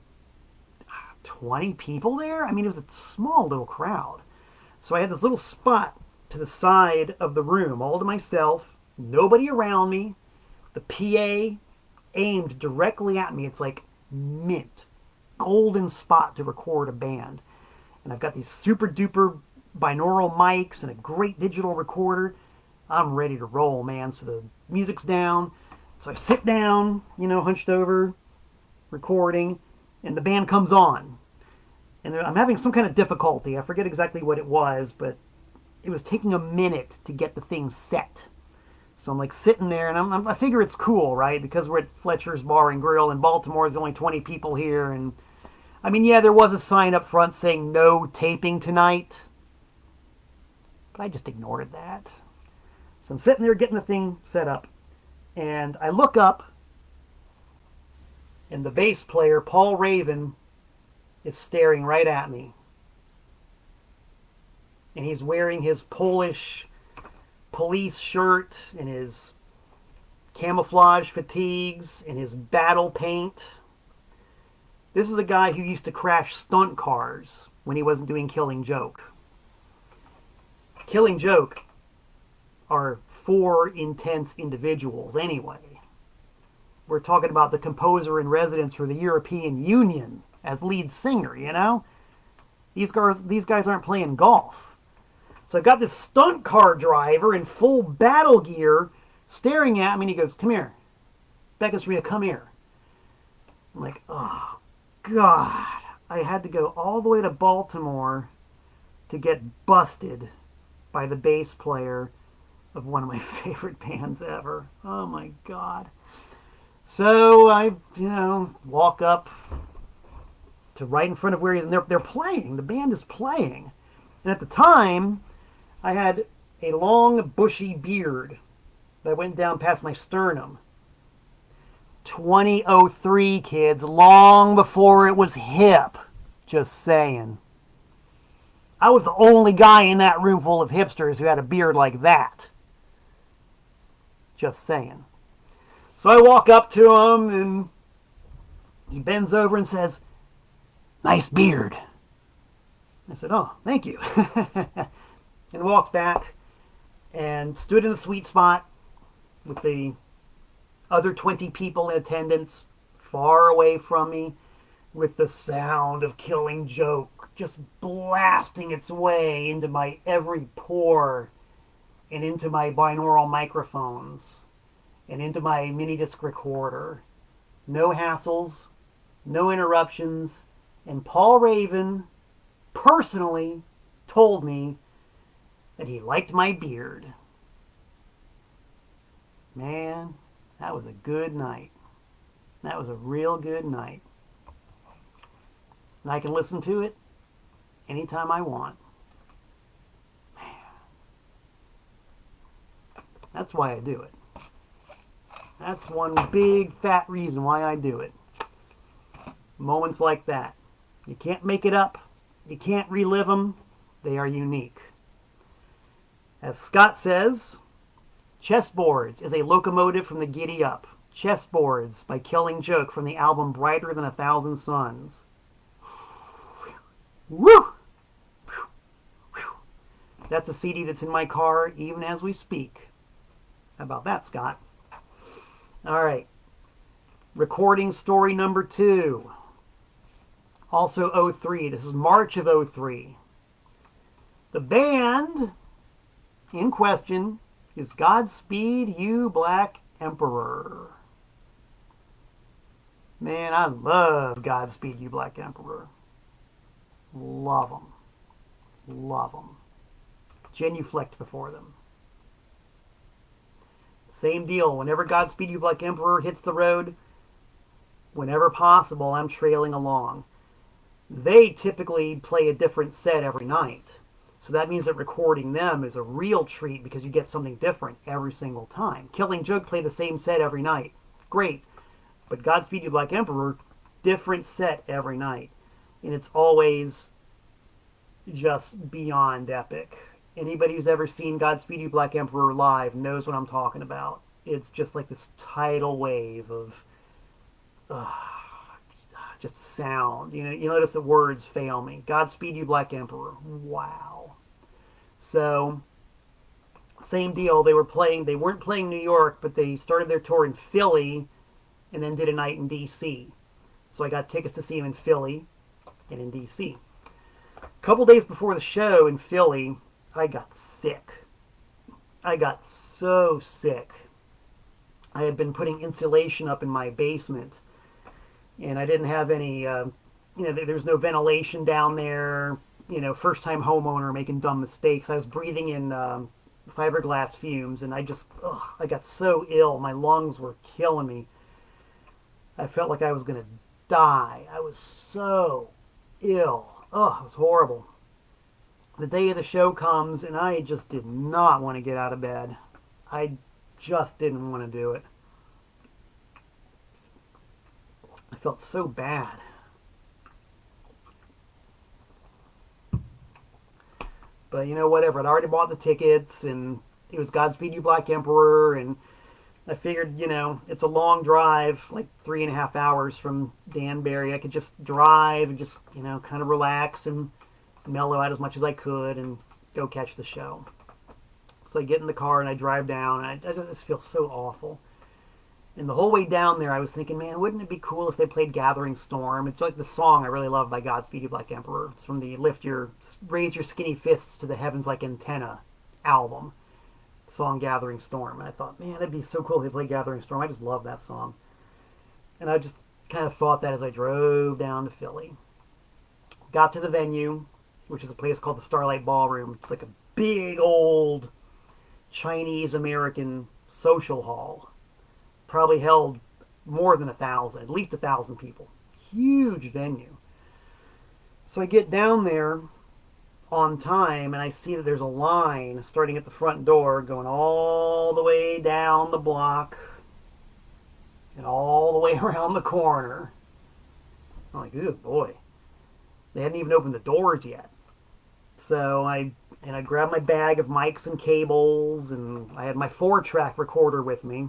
20 people there. I mean, it was a small little crowd. So I had this little spot to the side of the room, all to myself, nobody around me. The PA aimed directly at me. It's like mint, golden spot to record a band. And I've got these super duper binaural mics and a great digital recorder. I'm ready to roll, man. So the music's down. So I sit down, hunched over, recording, and the band comes on. And I'm having some kind of difficulty. I forget exactly what it was, but it was taking a minute to get the thing set. So I'm like sitting there, and I figure it's cool, right? Because we're at Fletcher's Bar and Grill in Baltimore. There's only 20 people here. And I mean, yeah, there was a sign up front saying no taping tonight. But I just ignored that. So I'm sitting there getting the thing set up. And I look up, and the bass player, Paul Raven, is staring right at me. And he's wearing his Polish police shirt and his camouflage fatigues and his battle paint. This is a guy who used to crash stunt cars when he wasn't doing Killing Joke. Killing Joke are 4 intense individuals anyway. We're talking about the composer in residence for the European Union as lead singer, These guys aren't playing golf. So I've got this stunt car driver in full battle gear staring at me, and he goes, "Come here. Becca Serena, come here." I'm like, oh, God. I had to go all the way to Baltimore to get busted by the bass player of one of my favorite bands ever. Oh, my God. So I, walk up to right in front of where he is, and they're playing. The band is playing. And at the time, I had a long, bushy beard that went down past my sternum. 2003, kids, long before it was hip. Just saying. I was the only guy in that room full of hipsters who had a beard like that. Just saying. So I walk up to him, and he bends over and says, "Nice beard." I said, "Oh, thank you." And walked back and stood in the sweet spot with the other 20 people in attendance far away from me, with the sound of Killing Joke just blasting its way into my every pore and into my binaural microphones and into my mini disc recorder. No hassles, no interruptions, and Paul Raven personally told me that he liked my beard. Man, that was a good night. That was a real good night. And I can listen to it anytime I want. Man. That's why I do it. That's one big fat reason why I do it. Moments like that. You can't make it up. You can't relive them. They are unique. As Scott says, Chessboards is a locomotive from the Giddy Up. Chessboards by Killing Joke from the album Brighter Than a Thousand Suns. Woo! That's a CD that's in my car even as we speak. How about that, Scott? All right. Recording story number 2. Also 03. This is March of 03. The band in question is Godspeed You Black Emperor. Man, I love Godspeed You Black Emperor. Love them. Love them. Genuflect before them. Same deal. Whenever Godspeed You Black Emperor hits the road, whenever possible, I'm trailing along. They typically play a different set every night. So that means that recording them is a real treat because you get something different every single time. Killing Joke play the same set every night. Great. But Godspeed You Black Emperor, different set every night. And it's always just beyond epic. Anybody who's ever seen Godspeed You Black Emperor live knows what I'm talking about. It's just like this tidal wave of just sound. You know, you notice the words fail me. Godspeed You Black Emperor. Wow. So, same deal. They weren't playing New York, but they started their tour in Philly and then did a night in D.C. So I got tickets to see them in Philly and in D.C. A couple days before the show in Philly, I got sick. I got so sick. I had been putting insulation up in my basement, and I didn't have any, there's no ventilation down there. First time homeowner making dumb mistakes. I was breathing in fiberglass fumes, and I got so ill. My lungs were killing me. I felt like I was going to die. I was so ill. Oh, it was horrible. The day of the show comes, and I just did not want to get out of bed. I just didn't want to do it. I felt so bad. But, whatever. I'd already bought the tickets, and it was Godspeed You Black Emperor, and I figured, it's a long drive, like 3.5 hours from Danbury. I could just drive and just, kind of relax and mellow out as much as I could and go catch the show. So I get in the car and I drive down, and I just feel so awful. And the whole way down there, I was thinking, man, wouldn't it be cool if they played Gathering Storm? It's like the song I really love by Godspeed You Black Emperor. It's from the Raise Your Skinny Fists to the Heavens Like Antenna album. Song Gathering Storm. And I thought, man, it'd be so cool if they played Gathering Storm. I just love that song. And I just kind of thought that as I drove down to Philly. Got to the venue, which is a place called the Starlight Ballroom. It's like a big old Chinese-American social hall. Probably held more than 1,000, at least 1,000 people. Huge venue. So I get down there on time, and I see that there's a line starting at the front door, going all the way down the block, and all the way around the corner. I'm like, good boy. They hadn't even opened the doors yet. So I grabbed my bag of mics and cables, and I had my 4-track recorder with me.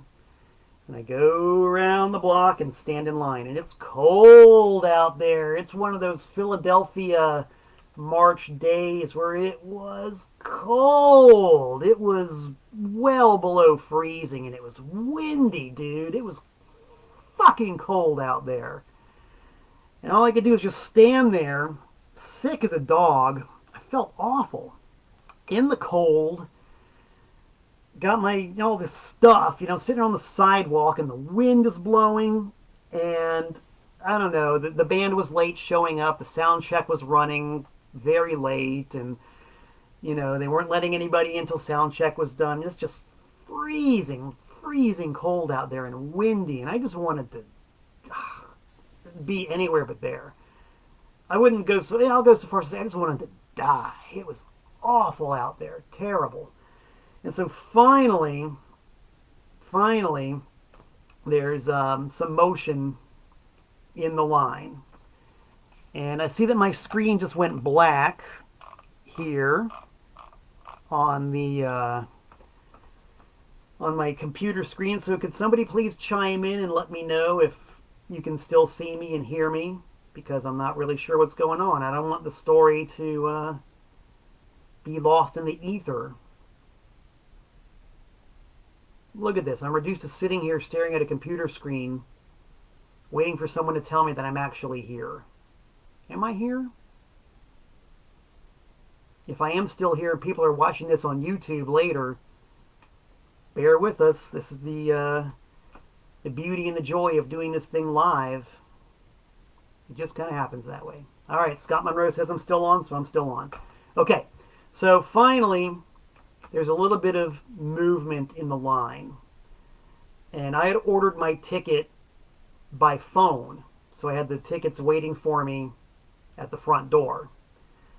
And I go around the block and stand in line. And it's cold out there. It's one of those Philadelphia March days where it was cold. It was well below freezing, and it was windy, dude. It was fucking cold out there. And all I could do was just stand there, sick as a dog. I felt awful. In the cold, got my, all this stuff, sitting on the sidewalk, and the wind is blowing, and I don't know, the band was late showing up, the sound check was running very late, and, they weren't letting anybody in until sound check was done. It's just freezing cold out there and windy, and I just wanted to be anywhere but there. I wouldn't go so, I'll go so far as to say I just wanted to die. It was awful out there, terrible. And so finally, there's some motion in the line. And I see that my screen just went black here on the on my computer screen. So could somebody please chime in and let me know if you can still see me and hear me? Because I'm not really sure what's going on. I don't want the story to be lost in the ether. Look at this. I'm reduced to sitting here staring at a computer screen, waiting for someone to tell me that I'm actually here. Am I here? If I am still here and people are watching this on YouTube later, bear with us. This is the beauty and the joy of doing this thing live. It just kind of happens that way. All right, Scott Monroe says I'm still on, so I'm still on. Okay, so finally, there's a little bit of movement in the line. And I had ordered my ticket by phone, so I had the tickets waiting for me at the front door.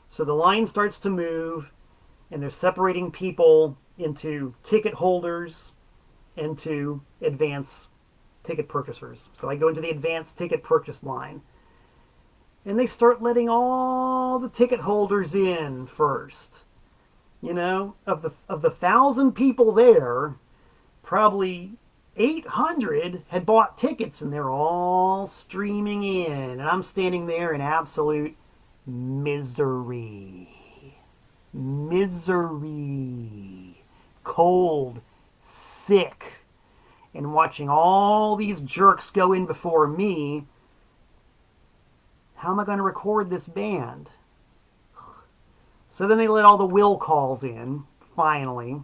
So the line starts to move, and they're separating people into ticket holders and to advance ticket purchasers. So I go into the advanced ticket purchase line. And they start letting all the ticket holders in first. Of the 1,000 people there, probably 800 had bought tickets, and they're all streaming in. And I'm standing there in absolute misery. Cold, sick, and watching all these jerks go in before me. How am I going to record this band? So then they let all the will calls in, finally.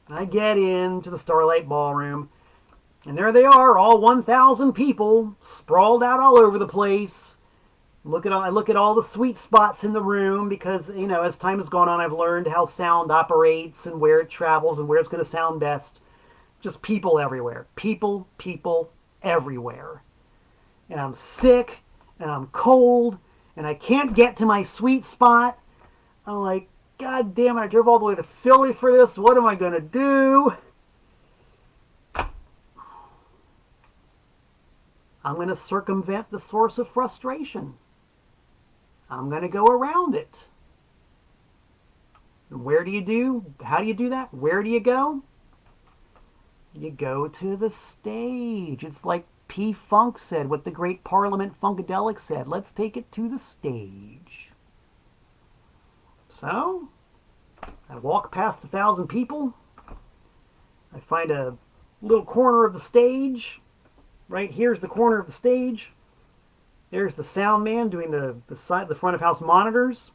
And I get into the Starlight Ballroom, and there they are, all 1,000 people, sprawled out all over the place. I look at all the sweet spots in the room, because, as time has gone on, I've learned how sound operates and where it travels and where it's going to sound best. Just people everywhere. People everywhere. And I'm sick, and I'm cold, and I can't get to my sweet spot. I'm like, God damn it, I drove all the way to Philly for this. What am I going to do? I'm going to circumvent the source of frustration. I'm going to go around it. And how do you do that? Where do you go? You go to the stage. It's like P-Funk said, what the great Parliament Funkadelic said. Let's take it to the stage. So, I walk past 1,000 people. I find a little corner of the stage. Right here's the corner of the stage. There's the sound man doing the front of house monitors.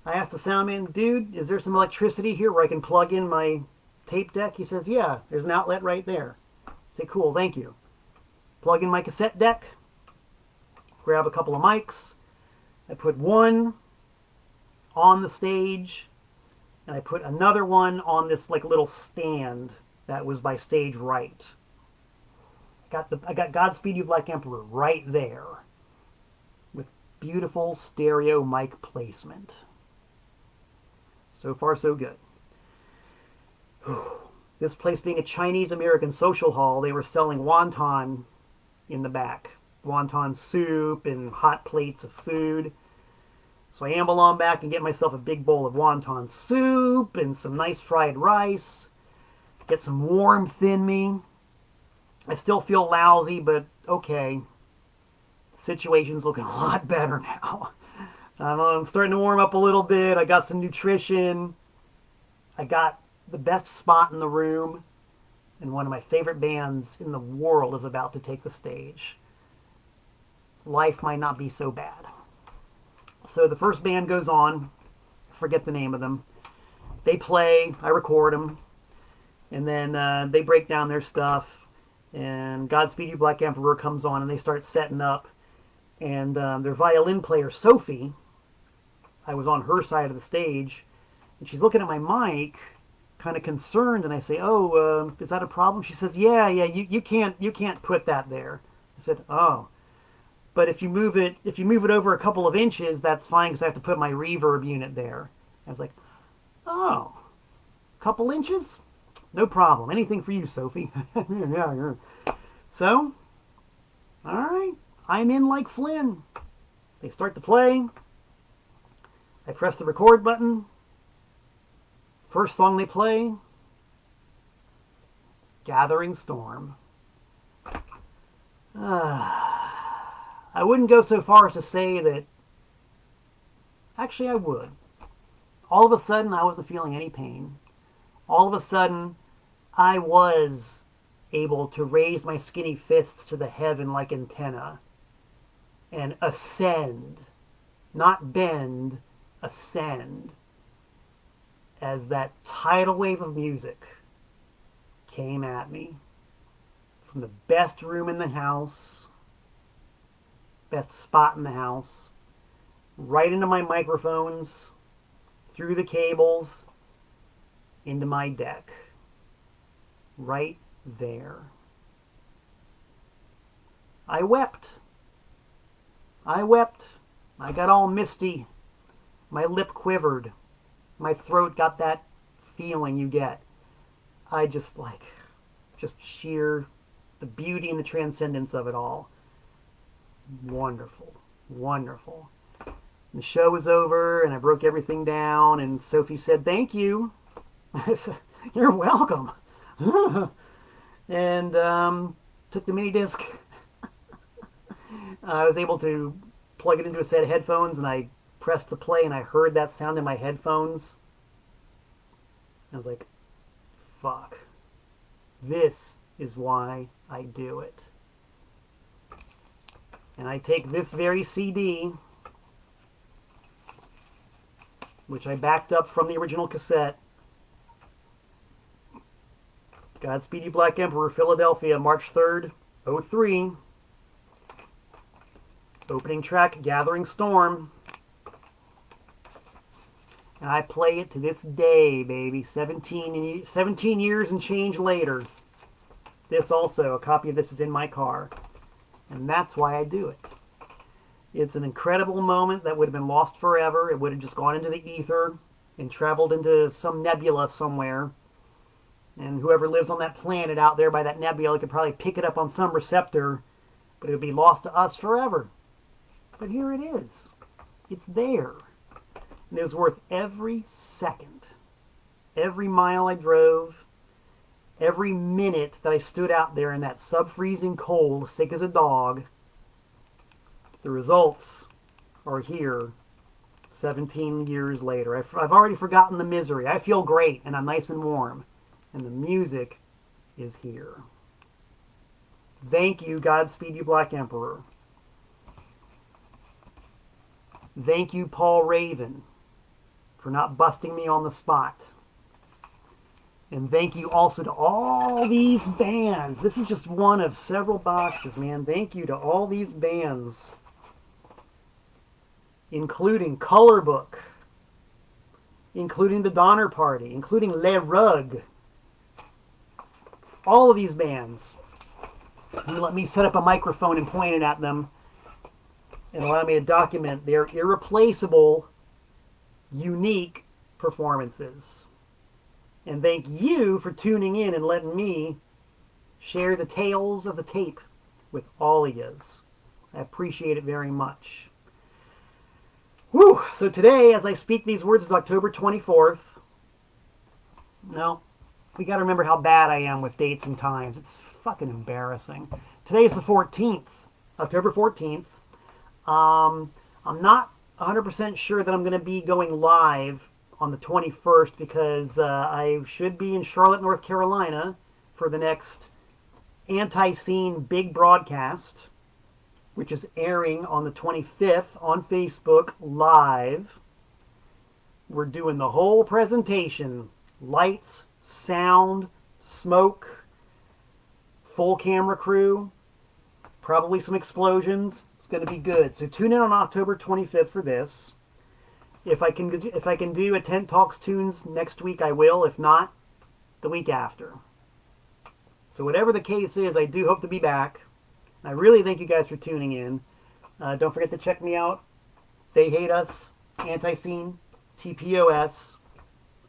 I asked the sound man, dude, is there some electricity here where I can plug in my tape deck? He says, yeah, there's an outlet right there. I say, cool, thank you. Plug in my cassette deck. Grab a couple of mics. I put one on the stage, and I put another one on this little stand that was by stage right. I got Godspeed You Black Emperor right there with beautiful stereo mic placement. So far, so good. This place being a Chinese-American social hall, they were selling wonton in the back. Wonton soup and hot plates of food. So I amble on back and get myself a big bowl of wonton soup and some nice fried rice. Get some warmth in me. I still feel lousy, but okay. The situation's looking a lot better now. I'm starting to warm up a little bit. I got some nutrition. I got the best spot in the room. And one of my favorite bands in the world is about to take the stage. Life might not be so bad. So the first band goes on. I forget the name of them. They play. I record them. And then they break down their stuff. And Godspeed You Black Emperor comes on and they start setting up. And their violin player, Sophie, I was on her side of the stage. And she's looking at my mic, kind of concerned. And I say, oh, is that a problem? She says, yeah, you can't put that there. I said, oh. But if you move it over a couple of inches, that's fine because I have to put my reverb unit there. I was like, oh, a couple inches? No problem. Anything for you, Sophie. Yeah. So, all right. I'm in like Flynn. They start to play. I press the record button. First song they play, Gathering Storm. I wouldn't go so far as to say that... Actually, I would. All of a sudden, I wasn't feeling any pain. All of a sudden, I was able to raise my skinny fists to the heaven like antenna and ascend, not bend, ascend, as that tidal wave of music came at me from the best room in the house, best spot in the house, right into my microphones, through the cables, into my deck. Right there. I wept. I got all misty. My lip quivered. My throat got that feeling you get. I just sheer the beauty and the transcendence of it all. Wonderful. Wonderful. The show was over and I broke everything down and Sophie said, thank you. I said, you're welcome. And took the mini disc. I was able to plug it into a set of headphones and I pressed the play and I heard that sound in my headphones. I was like, fuck. This is why I do it. And I take this very CD, which I backed up from the original cassette. Godspeed You Black Emperor, Philadelphia, March 3rd, 03. Opening track, Gathering Storm. And I play it to this day, baby. 17 years and change later. This also, a copy of this is in my car. And that's why I do it. It's an incredible moment that would have been lost forever. It would have just gone into the ether and traveled into some nebula somewhere. And whoever lives on that planet out there by that nebula could probably pick it up on some receptor, but it would be lost to us forever. But here it is. It's there. And it was worth every second, every mile I drove, every minute that I stood out there in that sub-freezing cold, sick as a dog. The results are here 17 years later. I've already forgotten the misery. I feel great, and I'm nice and warm. And the music is here. Thank you, Godspeed You Black Emperor. Thank you, Paul Raven, for not busting me on the spot. And thank you also to all these bands. This is just one of several boxes, man. Thank you to all these bands, including Color Book, including the Donner Party, including Le Rug. All of these bands. You let me set up a microphone and point it at them and allow me to document their irreplaceable, unique performances. And thank you for tuning in and letting me share the tales of the tape with all of yous. I appreciate it very much. Whew! So today, as I speak these words, is October 24th. No, we got to remember how bad I am with dates and times. It's fucking embarrassing. Today is the 14th, October 14th. I'm not 100% sure that I'm going to be going live on the 21st because I should be in Charlotte, North Carolina for the next Anti-Scene Big Broadcast, which is airing on the 25th on Facebook live. We're doing the whole presentation. Lights, sound, smoke, full camera crew, probably some explosions. It's going to be good. So tune in on October 25th for this. If I can do a Tent Talks Tunes next week, I will. If not, the week after. So whatever the case is, I do hope to be back. I really thank you guys for tuning in. Don't forget to check me out. They Hate Us, Anti-Scene, TPOS.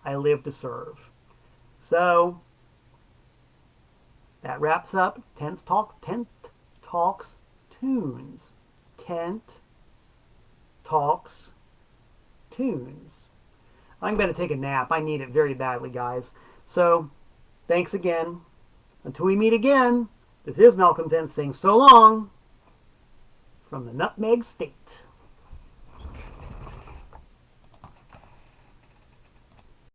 I Live to Serve. So that wraps up Tent Talks Tunes. Tent Talks Tunes. I'm going to take a nap. I need it very badly, guys. So thanks again. Until we meet again, this is Malcolm Tent saying so long from the Nutmeg State.